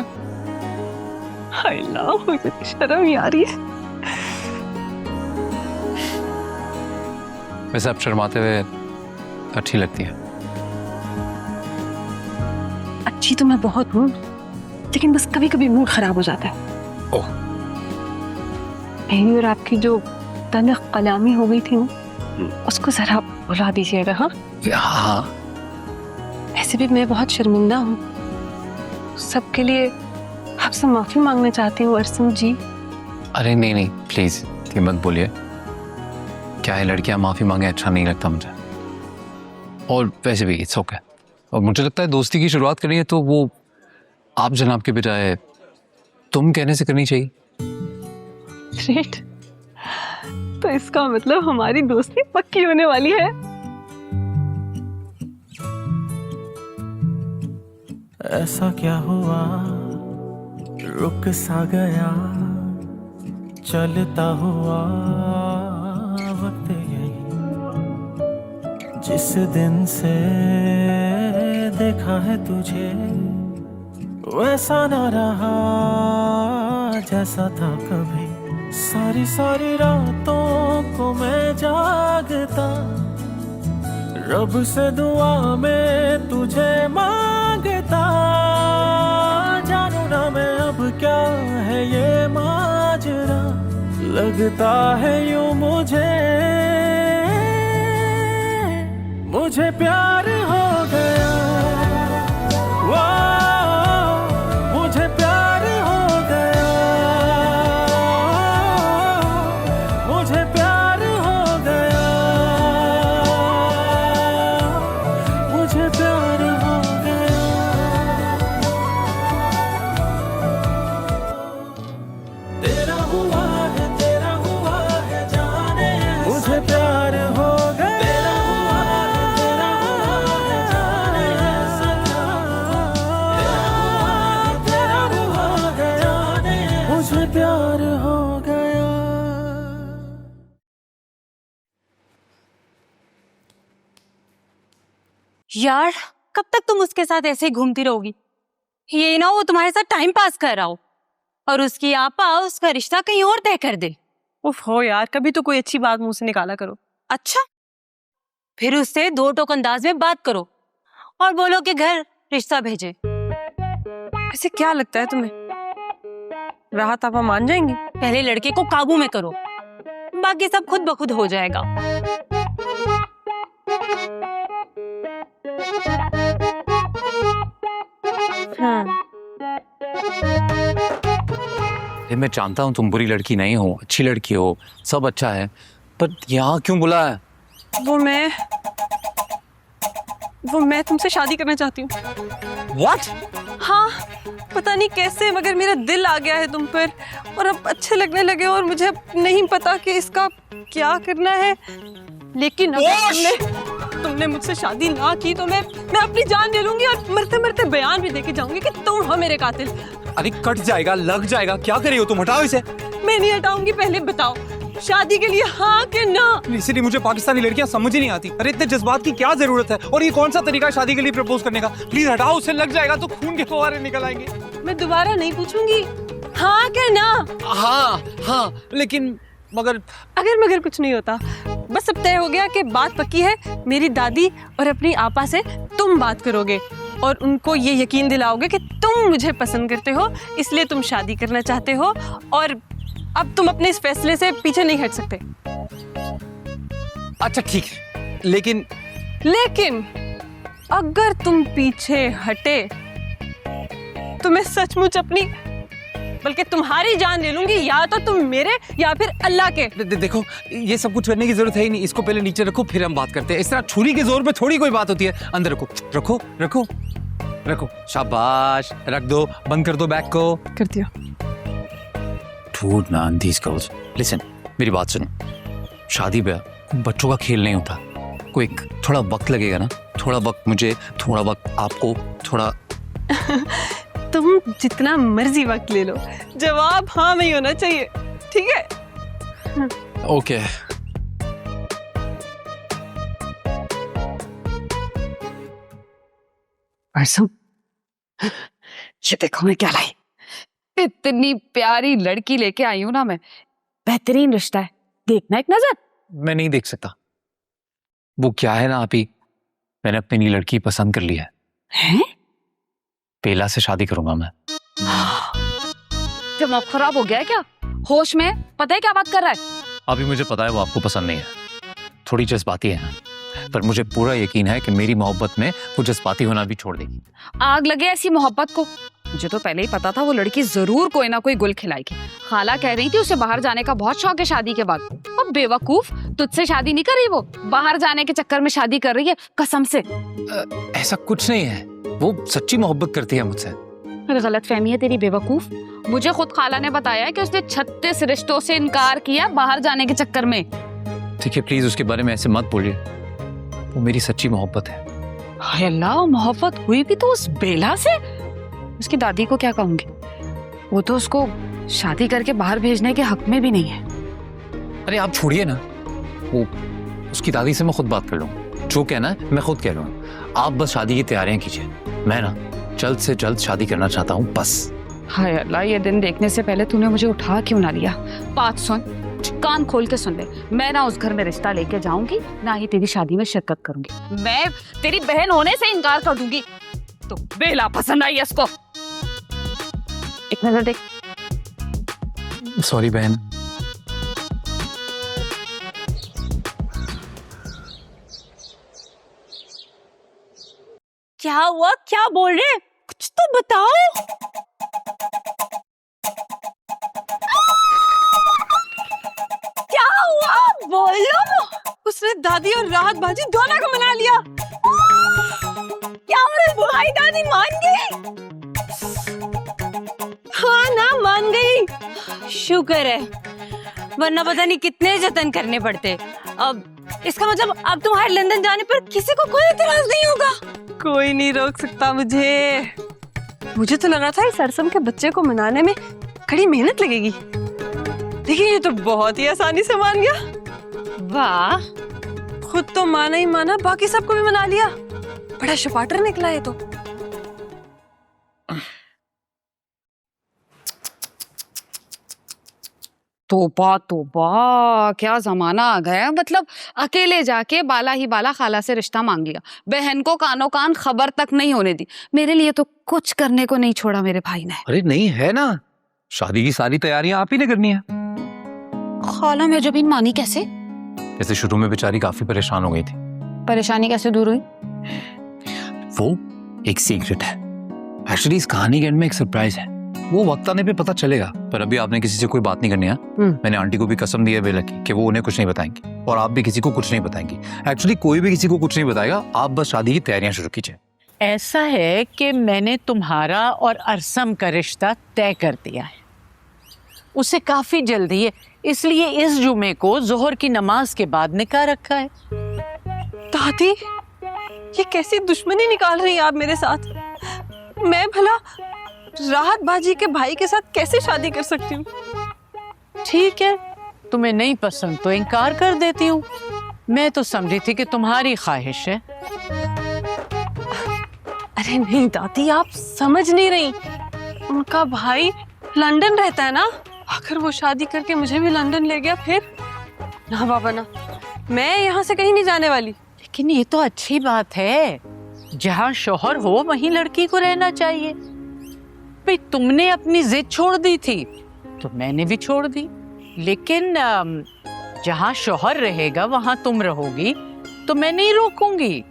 हाय ना मुझे शर्म ही आ रही है। वैसे आप शर्माते हुए अच्छी लगती है। अच्छी तो मैं बहुत हूँ, लेकिन बस कभी कभी मूड खराब हो जाता है। ओह। मेरी और आपकी जो तलख कलामी हो गई थी ना, उसको जरा भुला दीजिएगा। हाँ हाँ। ऐसे भी मैं बहुत शर्मिंदा हूँ, सबके लिए आपसे माफी मांगना चाहती हूँ अरसम जी। अरे नहीं नहीं प्लीज ये मत बोलिए। क्या है, लड़कियां माफी मांगे अच्छा नहीं लगता मुझे। और वैसे भी इट्स ओके। और मुझे लगता है दोस्ती की शुरुआत करनी है तो वो आप जनाब के बजाय तुम कहने से करनी चाहिए। ग्रेट, तो इसका मतलब हमारी दोस्ती पक्की होने वाली है। ऐसा क्या हुआ रुक सा गया चलता हुआ वक्त यही, जिस दिन से देखा है तुझे वैसा ना रहा जैसा था कभी। सारी सारी रातों को मैं जागता रब से दुआ में तुझे मांगता, जानू ना मैं अब क्या है ये माजरा, लगता है यूं मुझे प्यार हो गया। वाह, मुझे प्यार हो गया, मुझे प्यार हो गया, मुझे प्यार हो गया। तेरा हुआ है जाने, मुझे प्यार हो गया। मुझे प्यार हो गया। यार कब तक तुम उसके साथ ऐसे ही घूमती रहोगी? ये ना वो तुम्हारे साथ टाइम पास कर रहा हो और उसकी आपा उसका रिश्ता कहीं और तय कर दे। उफ हो यार, कभी तो कोई अच्छी बात मुंह से निकाला करो। अच्छा, फिर उससे दो टोक अंदाज में बात करो और बोलो कि घर रिश्ता भेजे। ऐसे क्या लगता है तुम्हें, राहत आपा मान जाएंगी? पहले लड़के को काबू में करो, बाकी सब खुद ब खुद हो जाएगा। अरे मैं जानता हूँ तुम बुरी लड़की नहीं हो, अच्छी लड़की हो, सब अच्छा है, पर यहाँ क्यों बुलाया? वो मैं तुमसे शादी करना चाहती हूँ। What? हाँ, पता नहीं कैसे मगर मेरा दिल आ गया है तुम पर और अब अच्छे लगने लगे और मुझे अब नहीं पता कि इसका क्या करना है। लेकिन अगर तुमने मुझसे शादी ना की तो मैं अपनी जान ले लूंगी और मरते मरते बयान भी देके जाऊंगी कि तुम हो मेरे कातिल। अरे कट जाएगा, लग जाएगा, क्या कर रही हो तुम? हटाओ इसे। मैं नहीं हटाऊंगी, पहले बताओ शादी के लिए हाँ कि ना? इसीलिए मुझे पाकिस्तानी लड़कियां समझ ही नहीं आती। अरे इतने जज्बात की क्या जरूरत है? और ये कौन सा तरीका है शादी के लिए प्रपोज करने का? प्लीज हटाओ, उसे लग जाएगा तो खून के फव्वारे निकल आएंगे। मैं दोबारा नहीं पूछूंगी हाँ कि ना। हाँ हाँ, लेकिन मगर कुछ नहीं होता। बस अब तय हो गया कि बात पक्की है। मेरी दादी और अपनी आपा से तुम बात करोगे और उनको ये यकीन दिलाओगे कि तुम मुझे पसंद करते हो, इसलिए तुम शादी करना चाहते हो और अब तुम अपने इस फैसले से पीछे नहीं हट सकते। अच्छा ठीक है, लेकिन अगर तुम पीछे हटे तो मैं सचमुच अपनी बल्कि तुम्हारी जान ले लूंगी, या तो तुम मेरे या फिर अल्लाह के। देखो ये सब कुछ करने की जरूरत है ही नहीं। इसको पहले नीचे रखो, फिर हम बात करते हैं। इस तरह छुरी के जोर पे थोड़ी कोई बात होती है। अंदर रखो रखो रखो रखो, शाबाश, रख दो, बंद कर दो बैग को। कर दिया। Dude man, these girls. Listen, मेरी बात सुनो। शादी ब्याह बच्चों का खेल नहीं होता। कोई थोड़ा वक्त लगेगा ना, थोड़ा वक्त मुझे, थोड़ा वक्त आपको, थोड़ा तुम जितना मर्जी वक्त ले लो, जवाब हाँ में ही होना चाहिए, ठीक है? ओके। परसों ये देखो मैं क्या लाई। इतनी प्यारी लड़की लेके आई हूं ना मैं, बेहतरीन रिश्ता है, देखना एक नजर। मैं नहीं देख सकता। वो क्या है ना आपी, मैंने अपनी नई लड़की पसंद कर लिया है। बेला से शादी करूंगा मैं। दिमाग खराब हो गया है क्या? होश में? पता है क्या बात कर रहा है? अभी मुझे पता है वो आपको पसंद नहीं है, थोड़ी जज्बाती है, पर मुझे पूरा यकीन है कि मेरी मोहब्बत में वो जज्बाती होना भी छोड़ देगी। आग लगे ऐसी मोहब्बत को। मुझे तो पहले ही पता था वो लड़की जरूर कोई ना कोई गुल खिलाएगी। खाला कह रही थी उसे बाहर जाने का बहुत शौक है शादी के बाद। अब बेवकूफ, तुझसे शादी नहीं कर रही, वो बाहर जाने के चक्कर में शादी कर रही है कसम से। ऐसा कुछ नहीं है, वो सच्ची मोहब्बत करती है मुझसे। गलत फहमी है तेरी बेवकूफ। मुझे खुद खाला ने बताया है कि उसने 36 रिश्तों से इनकार किया बाहर जाने के चक्कर में। ठीक है प्लीज उसके बारे में ऐसे मत बोलिए, वो मेरी सच्ची मोहब्बत है। हाय अल्लाह, मोहब्बत हुई भी तो उस बेला से। उसकी दादी को क्या कहूंगी, वो तो उसको शादी करके बाहर भेजने के हक में भी नहीं है। अरे आप छोड़िए ना, वो उसकी दादी से मैं खुद बात कर लूंगा, जो कहना है मैं खुद कह लूंगा। आप बस शादी की तैयारियां कीजिए, मैं ना जल्द से जल्द शादी करना चाहता हूँ बस। हाय अल्लाह, ये दिन देखने से पहले तूने मुझे उठा क्यों ना लिया। बात सुन, कान खोल के सुन ले। मैं ना उस घर में रिश्ता लेके जाऊंगी, ना ही तेरी शादी में शिरकत करूंगी। मैं तेरी बहन होने से इनकार कर दूंगी। तो बेला पसंद आई है इसको। एक नजर देख। सॉरी बहन। क्या हुआ, क्या बोल रहे? कुछ तो बताओ। क्या हुआ बोलो। उसने दादी और राहत बाजी दोनों को मना लिया। क्या भाई दादी मान गई? हाँ ना, मान गई। शुक्र है, वरना पता नहीं कितने जतन करने पड़ते। अब इसका मतलब अब तुम्हारे लंदन जाने पर किसी को कोई एतराज नहीं होगा। कोई नहीं रोक सकता मुझे। मुझे तो लग रहा था इस सरसम के बच्चे को मनाने में कड़ी मेहनत लगेगी, लेकिन ये तो बहुत ही आसानी से मान गया। वाह, खुद तो माना ही माना, बाकी सबको भी मना लिया। बड़ा शपाटर निकला है तो। तोबा तोबा, क्या जमाना आ गया। मतलब अकेले जाके बाला ही बाला खाला से रिश्ता मांग लिया, बहन को कानो कान खबर तक नहीं होने दी। मेरे लिए तो कुछ करने को नहीं छोड़ा मेरे भाई ने। अरे नहीं है ना, शादी की सारी तैयारियां आप ही ने करनी है। खाला में जबीन मानी कैसे? जैसे शुरू में बेचारी काफी परेशान हो गई थी। परेशानी कैसे दूर हुई? वो एक सीक्रेट है। एक्चुअली इस कहानी के एंड में एक सरप्राइज है। वो वक्त आने पे पता चलेगा, पर अभी आपने किसी से कोई बात नहीं करनी है। मैंने आंटी को भी कसम दी है बेला की कि वो उन्हें कुछ नहीं बताएंगी, और आप भी किसी को कुछ नहीं बताएंगी। एक्चुअली कोई भी किसी को कुछ नहीं बताएगा, आप बस शादी की तैयारियां शुरू कीजिए। ऐसा है कि मैंने तुम्हारा और अरसम का रिश्ता तय कर दिया है, उसे काफी जल्दी है, इसलिए इस जुमे को जोहर की नमाज के बाद निकाह रखा है। दादी, ये कैसी दुश्मनी निकाल रही हैं आप मेरे साथ? मैं भला राहत बाजी के भाई के साथ कैसे शादी कर सकती हूँ? ठीक है, तुम्हें नहीं पसंद तो इनकार कर देती हूँ। मैं तो समझी थी कि तुम्हारी ख्वाहिश है। अरे नहीं दादी, आप समझ नहीं रही। उनका भाई लंदन रहता है ना, अगर वो शादी करके मुझे भी लंदन ले गया फिर? ना बाबा ना, मैं यहाँ से कहीं नहीं जाने वाली। लेकिन ये तो अच्छी बात है, जहाँ शौहर हो वहीं लड़की को रहना चाहिए। भाई तुमने अपनी जिद छोड़ दी थी तो मैंने भी छोड़ दी, लेकिन जहाँ शौहर रहेगा वहाँ तुम रहोगी तो मैं नहीं रोकूंगी।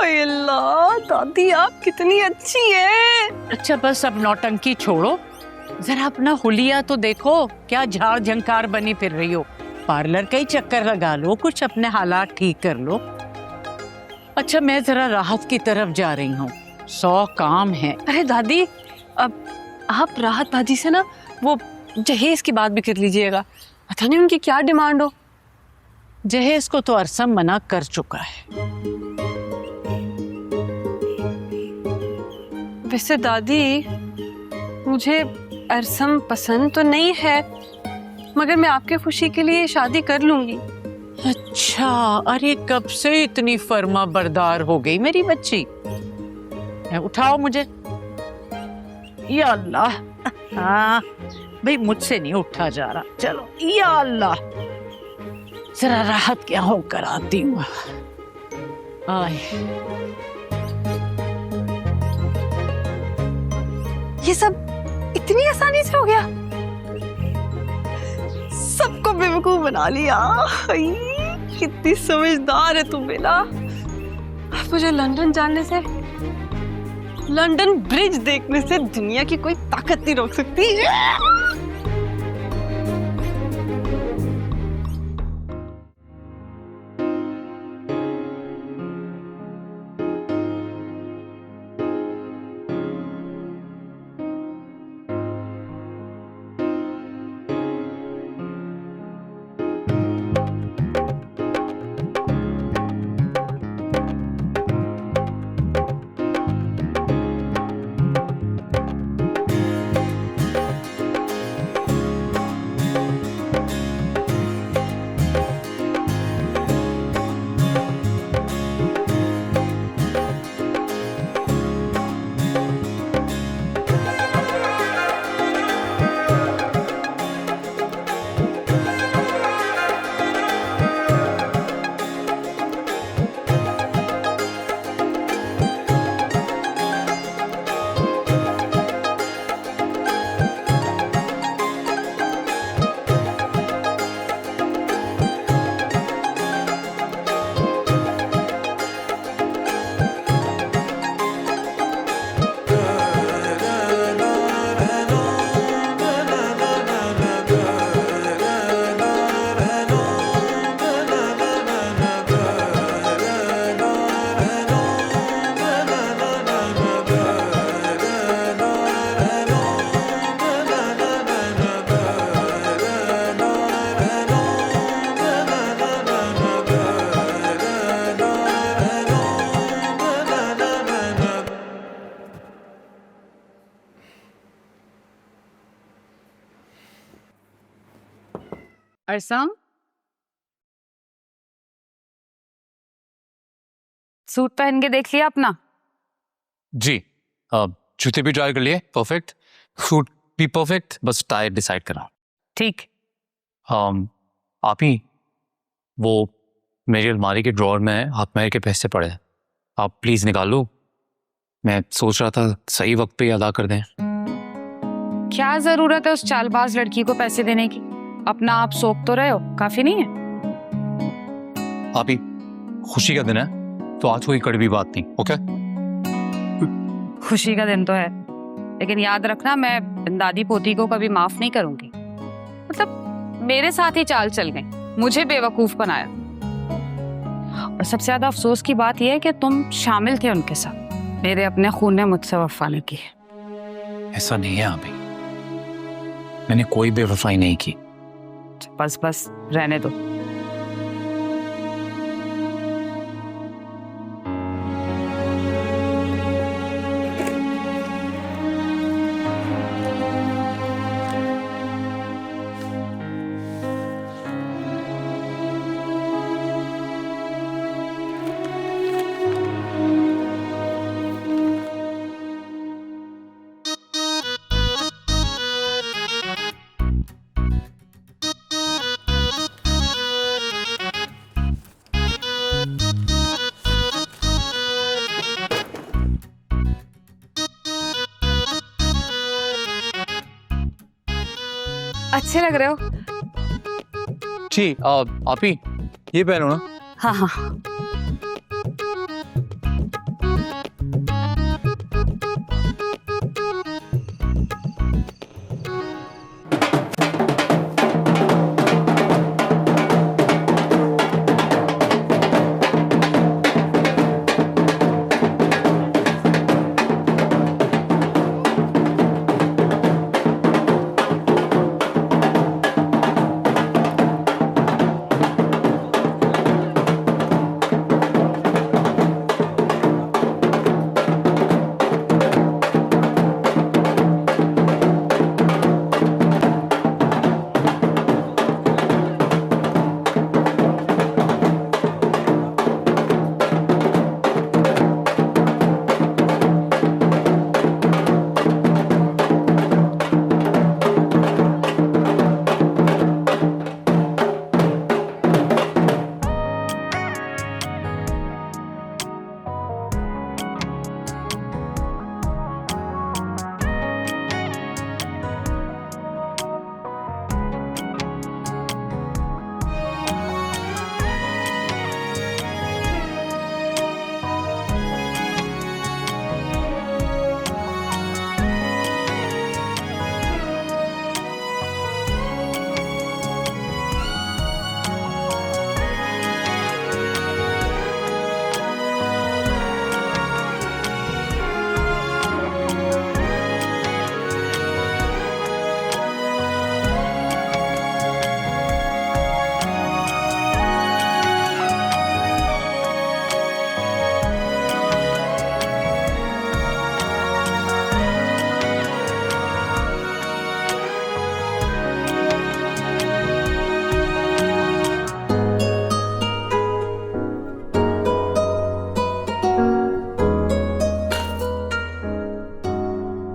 अल्लाह दादी, आप कितनी अच्छी हैं। अच्छा बस अब नौटंकी छोड़ो, जरा अपना हुलिया तो देखो, क्या झाड़ झंकार बनी फिर रही हो। पार्लर का ही चक्कर लगा लो, कुछ अपने हालात ठीक कर लो। अच्छा मैं जरा राहत की तरफ जा रही हूँ, 100 काम है। अरे दादी, अब आप राहत बाजी से ना वो जहेज की बात भी कर लीजिएगा, पता नहीं उनकी क्या डिमांड हो। जहेज को तो अरसम मना कर चुका है। वैसे दादी, मुझे अरसम पसंद तो नहीं है, मगर मैं आपके खुशी के लिए शादी कर लूंगी। अच्छा, अरे कब से इतनी फर्मा बरदार हो गई मेरी बच्ची। उठाओ मुझे। या अल्लाह, हाँ भाई मुझसे नहीं उठा जा रहा। चलो या अल्लाह, जरा राहत क्या होकर आती हूँ। आए ये सब इतनी आसानी से हो गया, सबको बेवकूफ बना लिया। कितनी समझदार है तू बेला। मुझे लंदन जाने से, लंदन ब्रिज देखने से दुनिया की कोई ताकत नहीं रोक सकती। अरसम, सूट पहन के देख लिया अपना? जी, जूते भी ट्राई कर लिए, परफेक्ट। सूट भी परफेक्ट, बस टाई डिसाइड करा। ठीक। आप ही, वो मेरी अलमारी के ड्रॉअर में हाथ महर के पैसे पड़े हैं, आप प्लीज निकालो। मैं सोच रहा था सही वक्त पे अदा कर दें। क्या जरूरत है उस चालबाज लड़की को पैसे देने की? अपना आप सोख तो रहे हो, काफी नहीं है? आप ही, खुशी का दिन है तो आज कोई कड़वी बात नहीं, ओके? खुशी का दिन तो है, लेकिन याद रखना, मैं दादी पोती को कभी माफ नहीं करूंगी। मतलब मेरे साथ ही चाल चल गई, मुझे बेवकूफ बनाया। और सबसे ज्यादा अफसोस की बात यह है कि तुम शामिल थे उनके साथ। मेरे अपने खून ने मुझसे वफा नहीं की। ऐसा नहीं है अभी, मैंने कोई बेवफाई नहीं की। बस बस रहने दो। अच्छे लग रहे हो। जी आप ही ये पहनो ना। हाँ हाँ।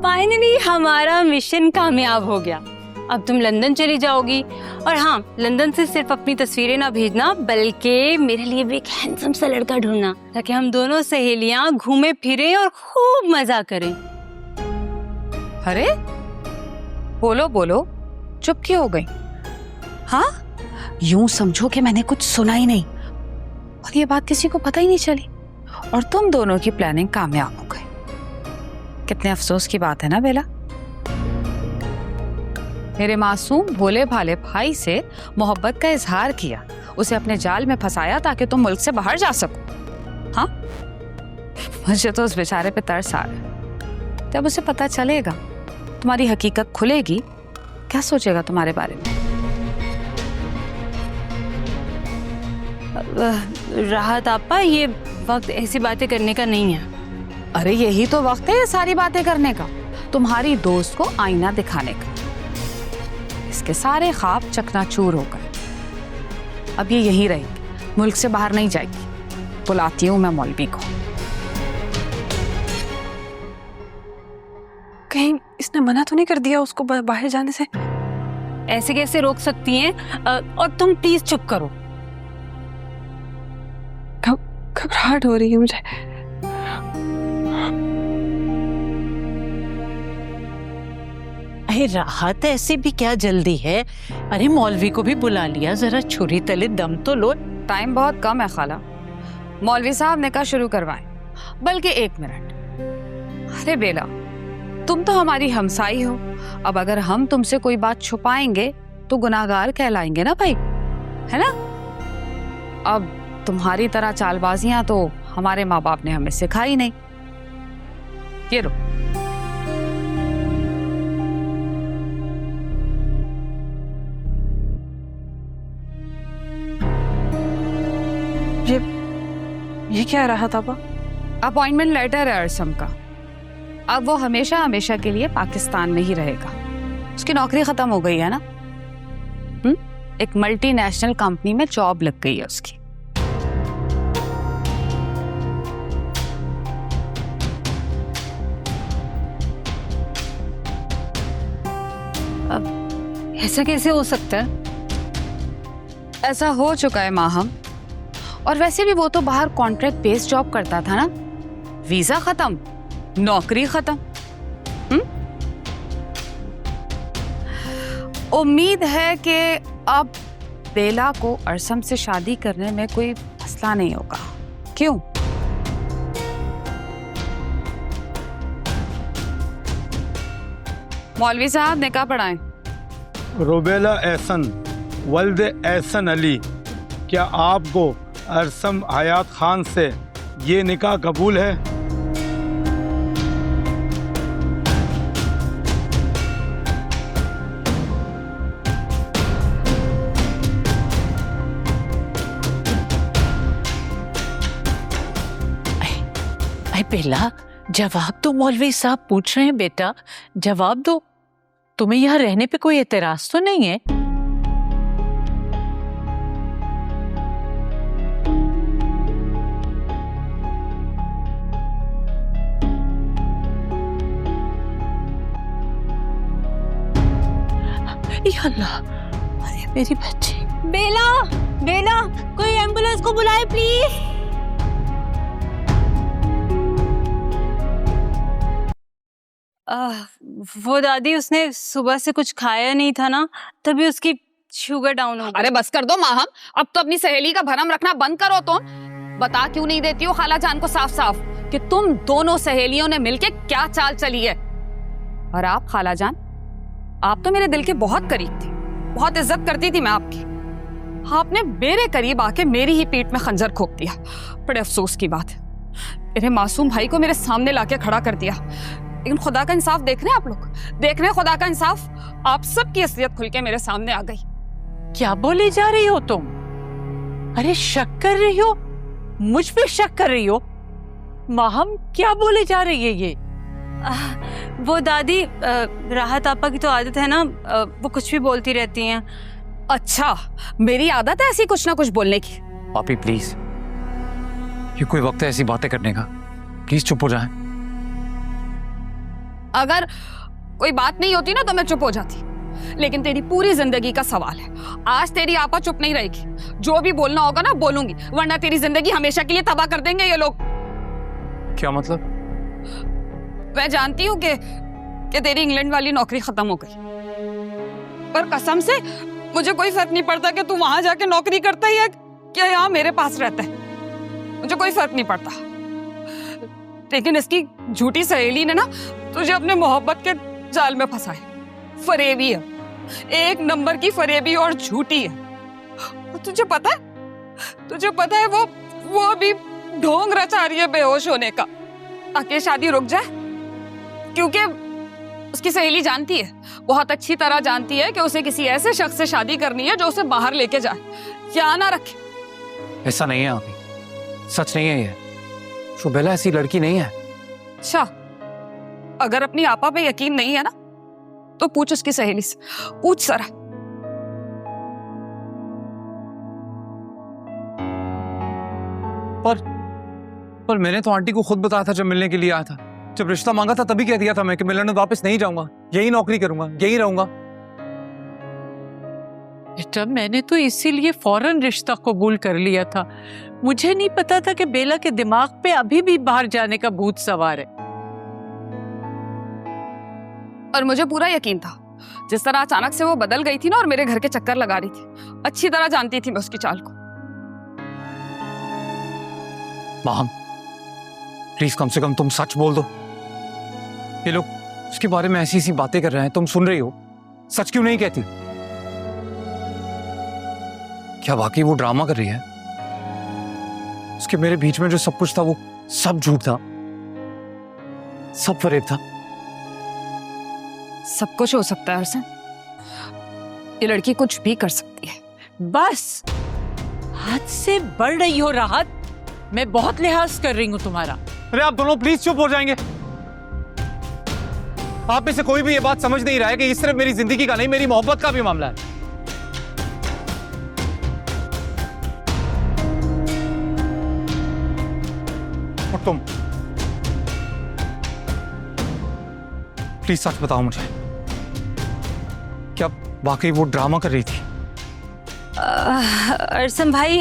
फाइनली हमारा मिशन कामयाब हो गया। अब तुम लंदन चली जाओगी। और हाँ, लंदन से सिर्फ अपनी तस्वीरें ना भेजना, बल्कि मेरे लिए भी एक हैंडसम सा लड़का ढूंढना, ताकि हम दोनों सहेलियां घूमे फिरें और खूब मजा करें। अरे बोलो बोलो, चुप क्यों हो गई? हाँ, यूं समझो कि मैंने कुछ सुना ही नहीं और ये बात किसी को पता ही नहीं चली और तुम दोनों की प्लानिंग कामयाब हो गई। कितने अफसोस की बात है ना बेला। मेरे मासूम भोले भाले भाई से मोहब्बत का इजहार किया, उसे अपने जाल में फंसाया ताकि तुम मुल्क से बाहर जा सको। हाँ, मुझे तो उस बेचारे पे तरस आ रहा है। जब उसे पता चलेगा, तुम्हारी हकीकत खुलेगी, क्या सोचेगा तुम्हारे बारे में? राहत आपा, ये वक्त ऐसी बातें करने का नहीं है। अरे यही तो वक्त है ये सारी बातें करने का, तुम्हारी दोस्त को आईना दिखाने का। इसके सारे ख्वाब चकनाचूर हो गए। अब ये यहीं रहेगी, मुल्क से बाहर नहीं जाएगी। बुलाती हूँ मैं मौलवी को। कहीं इसने मना तो नहीं कर दिया उसको बाहर जाने से? ऐसे कैसे रोक सकती हैं? और तुम प्लीज चुप करो। घबराहट हो रही है मुझे। अरे राहत, ऐसे भी क्या जल्दी है? अरे मौलवी को भी बुला लिया, जरा छुरी तले दम तो लो। टाइम बहुत कम है खाला। मौलवी साहब निकाह शुरू करवाएं। बल्कि 1 मिनट। अरे बेला, तुम तो हमारी हमसाई हो, अब अगर हम तुमसे कोई बात छुपाएंगे तो गुनाहगार कहलाएंगे ना भाई, है ना? अब तुम्हारी तरह चालबाजियां तो हमारे माँ बाप ने हमें सिखाई नहीं। ये लो। ये क्या रहा था बा? अपॉइंटमेंट लेटर है अरसम का। अब वो हमेशा हमेशा के लिए पाकिस्तान में ही रहेगा। उसकी नौकरी खत्म हो गई है ना। एक मल्टीनेशनल कंपनी में जॉब लग गई है उसकी। अब ऐसा कैसे हो सकता है? ऐसा हो चुका है माहम। और वैसे भी वो तो बाहर कॉन्ट्रैक्ट बेस्ड जॉब करता था ना। वीजा खत्म, नौकरी खत्म। उम्मीद है कि अब बेला को अरसम से शादी करने में कोई मसला नहीं होगा। क्यों? मौलवी साहब निकाह पढ़ाएं। रुबेला एहसन वल्द एहसन अली, क्या आपको अरसम हयात खान से ये निकाह कबूल है? बेला, जवाब दो। मौलवी साहब पूछ रहे हैं बेटा, जवाब दो। तुम्हें यहाँ रहने पे कोई एतराज तो नहीं है? या अल्लाह, अरे मेरी बच्ची। बेला, बेला, कोई एम्बुलेंस को बुलाए प्लीज। वो दादी, उसने सुबह से कुछ खाया नहीं था ना, तभी उसकी शुगर डाउन हो गई। अरे बस कर दो माहम, अब तो अपनी सहेली का भरम रखना बंद करो। तुम बता क्यों नहीं देती हो खाला जान को साफ साफ कि तुम दोनों सहेलियों ने मिलके क्या चाल चली है? और आप खाला जान, आप तो मेरे दिल के बहुत करीब थी, बहुत इज्जत करती थी मैं आपकी। आपने मेरे करीब आके मेरी ही पीठ में खंजर खोप दिया। बड़े अफसोस की बात है, मेरे मासूम भाई को मेरे सामने लाके खड़ा कर दिया। लेकिन खुदा का इंसाफ देख रहे हैं आप लोग, देख रहे हैं खुदा का इंसाफ। आप सबकी असलियत खुल के मेरे सामने आ गई। क्या बोले जा रही हो तुम? अरे शक कर रही हो? मुझ पे शक कर रही हो? माहम क्या बोले जा रही है ये? वो दादी, राहत आपा की तो आदत है ना, वो कुछ भी बोलती रहती हैं। अच्छा, मेरी आदत है ऐसी कुछ ना कुछ बोलने की? पापी प्लीज, ये कोई वक्त है ऐसी बातें करने का? प्लीज चुप हो जाएं। अगर कोई बात नहीं होती ना तो मैं चुप हो जाती, लेकिन तेरी पूरी जिंदगी का सवाल है। आज तेरी आपा चुप नहीं रहेगी, जो भी बोलना होगा ना बोलूंगी, वरना तेरी जिंदगी हमेशा के लिए तबाह कर देंगे ये लोग। क्या मतलब? मैं जानती हूँ कि तेरी इंग्लैंड वाली नौकरी खत्म हो गई, पर कसम से मुझे कोई फर्क नहीं पड़ता कि तू वहां जाके नौकरी करता ही है क्या यहाँ मेरे पास रहता है, मुझे कोई फर्क नहीं पड़ता। लेकिन इसकी झूठी सहेली ने ना तुझे अपने मोहब्बत के जाल में फंसाया। फरेबी है, एक नंबर की फरेबी और झूठी है। और तुझे पता है वो अभी ढोंग रचा रही है बेहोश होने का, ताकि शादी रुक जाए। क्योंकि उसकी सहेली जानती है, बहुत अच्छी तरह जानती है कि उसे किसी ऐसे शख्स से शादी करनी है जो उसे बाहर लेके जाए या ना रखे। ऐसा नहीं है अभी, सच नहीं है ये। शुबेला ऐसी लड़की नहीं है। अच्छा, अगर अपनी आपा पे यकीन नहीं है ना तो पूछ उसकी सहेली से, पूछ सरा। पर मैंने तो आंटी को खुद बताया था जब मिलने के लिए आया था, जब रिश्ता मांगा था तभी कह दिया था मैं कि मिलने वापस नहीं जाऊंगा, यही नौकरी करूंगा, यही रहूंगा। बेटा, मैंने तो इसीलिए फौरन रिश्ता कबूल कर लिया था। मुझे नहीं पता था कि बेला के दिमाग पे अभी भी बाहर जाने का भूत सवार है। और मुझे पूरा यकीन था, जिस तरह अचानक से वो बदल गई थी ना और मेरे घर के चक्कर लगा रही थी, अच्छी तरह जानती थी मैं उसकी चाल को। माहम प्लीज कम से कम तुम सच बोल दो। ये लोग उसके बारे में ऐसी ऐसी बातें कर रहे हैं, तुम सुन रही हो, सच क्यों नहीं कहती? क्या वाकई वो ड्रामा कर रही है? उसके मेरे बीच में जो सब कुछ था वो सब झूठ था, सब फरेब था। सब कुछ हो सकता है अरसन, ये लड़की कुछ भी कर सकती है। बस हद से बढ़ रही हो राहत, मैं बहुत लिहाज कर रही हूँ तुम्हारा। अरे आप दोनों प्लीज चुप हो जाएंगे? आप में से कोई भी ये बात समझ नहीं रहा है कि ये सिर्फ मेरी जिंदगी का नहीं, मेरी मोहब्बत का भी मामला है। और तुम प्लीज सच बताओ मुझे, क्या वाकई वो ड्रामा कर रही थी? अरसम भाई,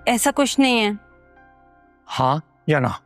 ऐसा कुछ नहीं है। हाँ या ना?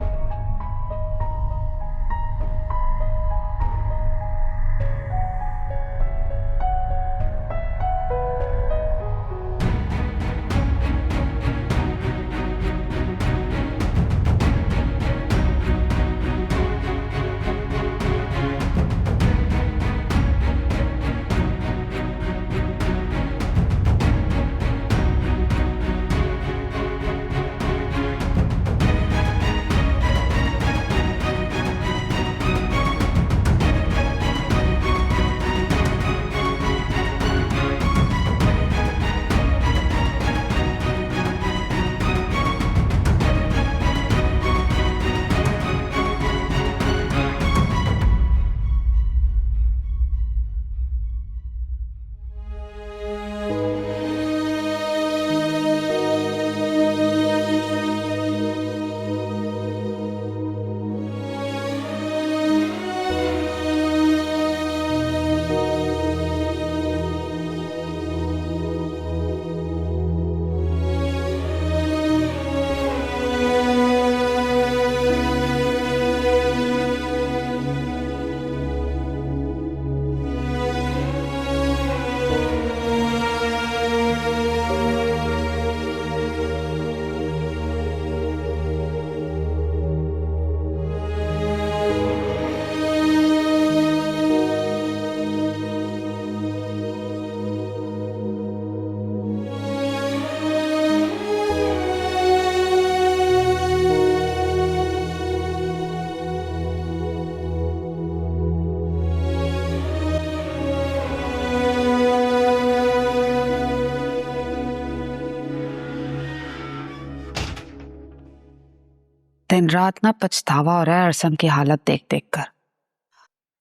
दिन रात ना पछतावा हो रहा है अरसम की हालत देख देख कर।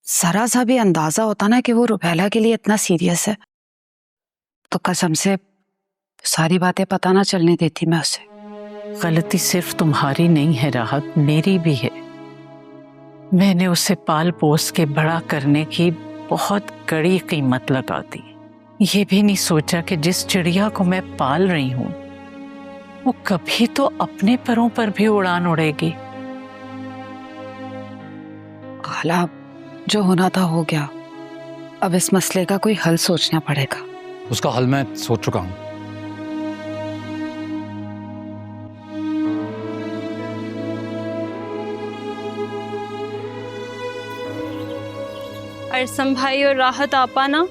जरा सा भी अंदाजा होता ना कि वो रुबैला के लिए इतना सीरियस है तो कसम से सारी बातें पता ना चलने देती मैं उसे। गलती सिर्फ तुम्हारी नहीं है राहत, मेरी भी है। मैंने उसे पाल पोस के बड़ा करने की बहुत कड़ी कीमत लगा दी। ये भी नहीं सोचा कि जिस चिड़िया को मैं पाल रही हूँ वो कभी तो अपने परों पर भी उड़ान उड़ेगी। खाला, जो होना था हो गया, अब इस मसले का कोई हल सोचना पड़ेगा। उसका हल मैं सोच चुका हूं। अरसम भाई और राहत आपा ना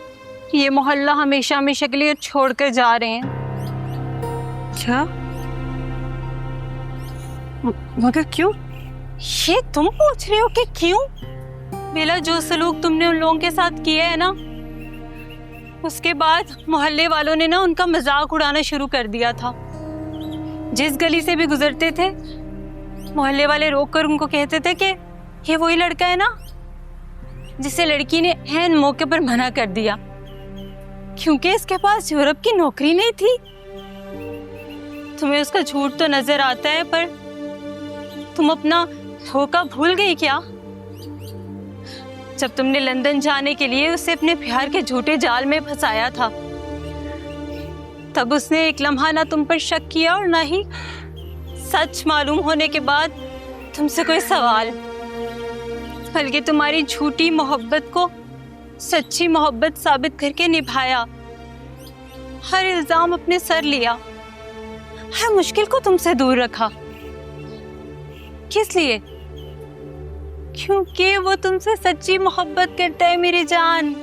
ये मोहल्ला हमेशा हमेशा के लिए छोड़कर जा रहे हैं। क्या? मगर क्यों? ये तुम पूछ रहे हो कि क्यों? बेला, जो सलूक तुमने उन लोगों के साथ किया है ना, उसके बाद मोहल्ले वालों ने ना उनका मजाक उड़ाना शुरू कर दिया था। जिस गली से भी गुजरते थे मोहल्ले वाले रोककर उनको कहते थे कि ये वही लड़का है ना जिसे लड़की ने ऐन मौके पर मना कर दिया क्योंकि इसके पास यूरोप की नौकरी नहीं थी। तुम्हें उसका झूठ तो नजर आता है पर तुम अपना धोखा भूल गई क्या? जब तुमने लंदन जाने के लिए उसे अपने प्यार के झूठे जाल में फंसाया था तब उसने एक लम्हा ना तुम पर शक किया और ना ही सच मालूम होने के बाद तुमसे कोई सवाल, बल्कि तुम्हारी झूठी मोहब्बत को सच्ची मोहब्बत साबित करके निभाया। हर इल्जाम अपने सर लिया, हर मुश्किल को तुमसे दूर रखा। किस लिए? क्योंकि वो तुमसे सच्ची मोहब्बत करता है मेरी जान।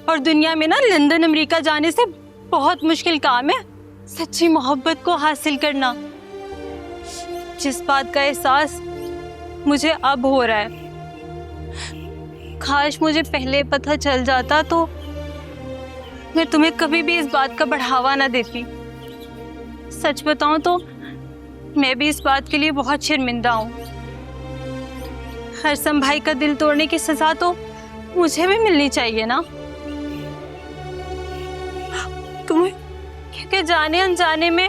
और दुनिया में ना लंदन अमेरिका जाने से बहुत मुश्किल काम है सच्ची मोहब्बत को हासिल करना। जिस बात का एहसास मुझे अब हो रहा है, काश मुझे पहले पता चल जाता तो मैं तुम्हें कभी भी इस बात का बढ़ावा ना देती। सच बताऊं तो मैं भी इस बात के लिए बहुत शर्मिंदा हूँ। हरसम भाई का दिल तोड़ने की सजा तो मुझे भी मिलनी चाहिए ना तुम्हें, क्योंकि जाने अनजाने में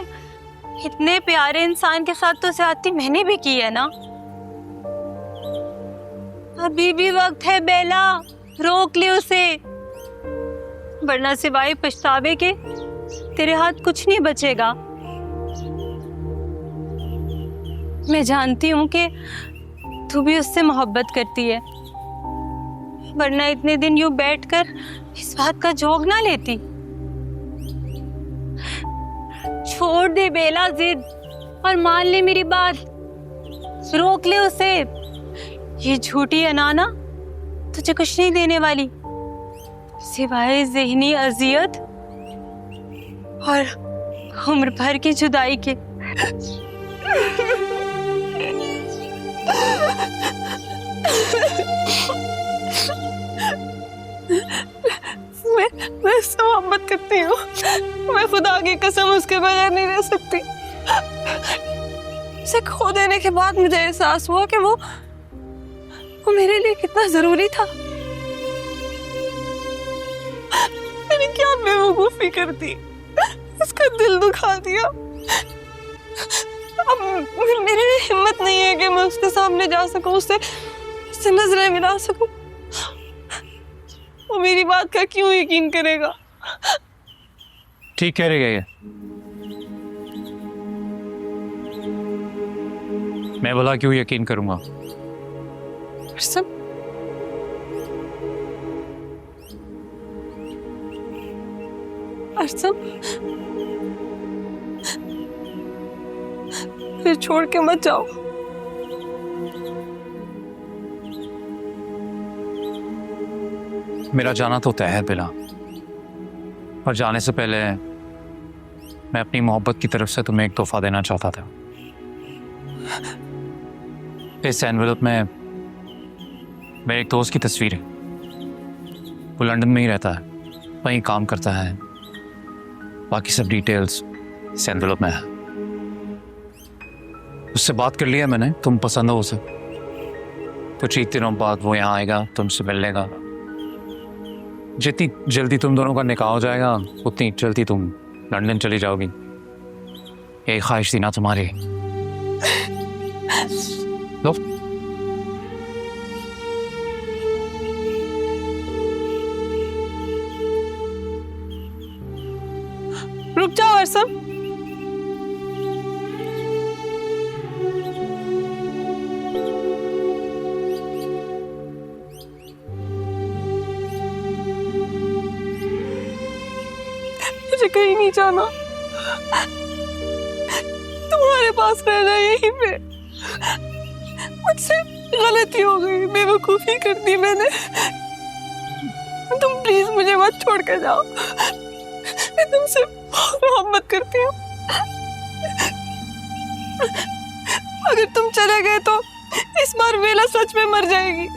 इतने प्यारे इंसान के साथ तो ज्यादती मैंने भी की है ना। अभी भी वक्त है बेला, रोक ले उसे, वरना सिवाय पछतावे के तेरे हाथ कुछ नहीं बचेगा। मैं जानती हूँ कि तू भी उससे मोहब्बत करती है, वरना इतने दिन यूं बैठकर इस बात का जोग ना लेती। छोड़ दे बेला जिद और मान ले मेरी बात, रोक ले उसे। ये झूठी अनाना तुझे कुछ नहीं देने वाली सिवाय ज़हनी अजियत और उम्र भर की जुदाई के। मैं उससे मोहब्बत करती हूँ, मैं खुदा की कसम उसके बगैर नहीं रह सकती। उसे खो देने के बाद मुझे एहसास हुआ कि वो मेरे लिए कितना जरूरी था। मैंने क्या बेवकूफी कर दी, उसका दिल दुखा दिया। अब मेरे लिए हिम्मत नहीं है कि मैं उसके सामने जा सकूं, उससे नजरें मिला सकूं। वो मेरी बात का क्यों यकीन करेगा? ठीक कह रही है ये। मैं बोला क्यों यकीन करूंगा? हरसम, हरसम, फिर छोड़ के मत जाओ। मेरा जाना तो तय है बिला, और जाने से पहले मैं अपनी मोहब्बत की तरफ से तुम्हें एक तोहफा देना चाहता था। इस एनवेलप में मेरे एक दोस्त की तस्वीर है। वो लंदन में ही रहता है, वहीं काम करता है। बाकी सब डिटेल्स इस एनवेलप में है। उससे बात कर लिया मैंने, तुम पसंद हो उसे। कुछ ही दिनों बाद वो यहाँ आएगा तुमसे मिलने का। जितनी जल्दी तुम दोनों का निकाह हो जाएगा उतनी जल्दी तुम लंदन चली जाओगी। यही ख्वाहिश थी ना तुम्हारी? लो। रुक जाओ हरसम। मुझे कहीं नहीं जाना, तुम्हारे पास रहना यहीं पे। मुझसे गलती हो गई, बेवकूफी कर दी मैंने। तुम प्लीज मुझे मत छोड़ कर जाओ, मैं तुमसे बहुत मोहब्बत करती हूँ। अगर तुम चले गए तो इस बार वेला सच में मर जाएगी।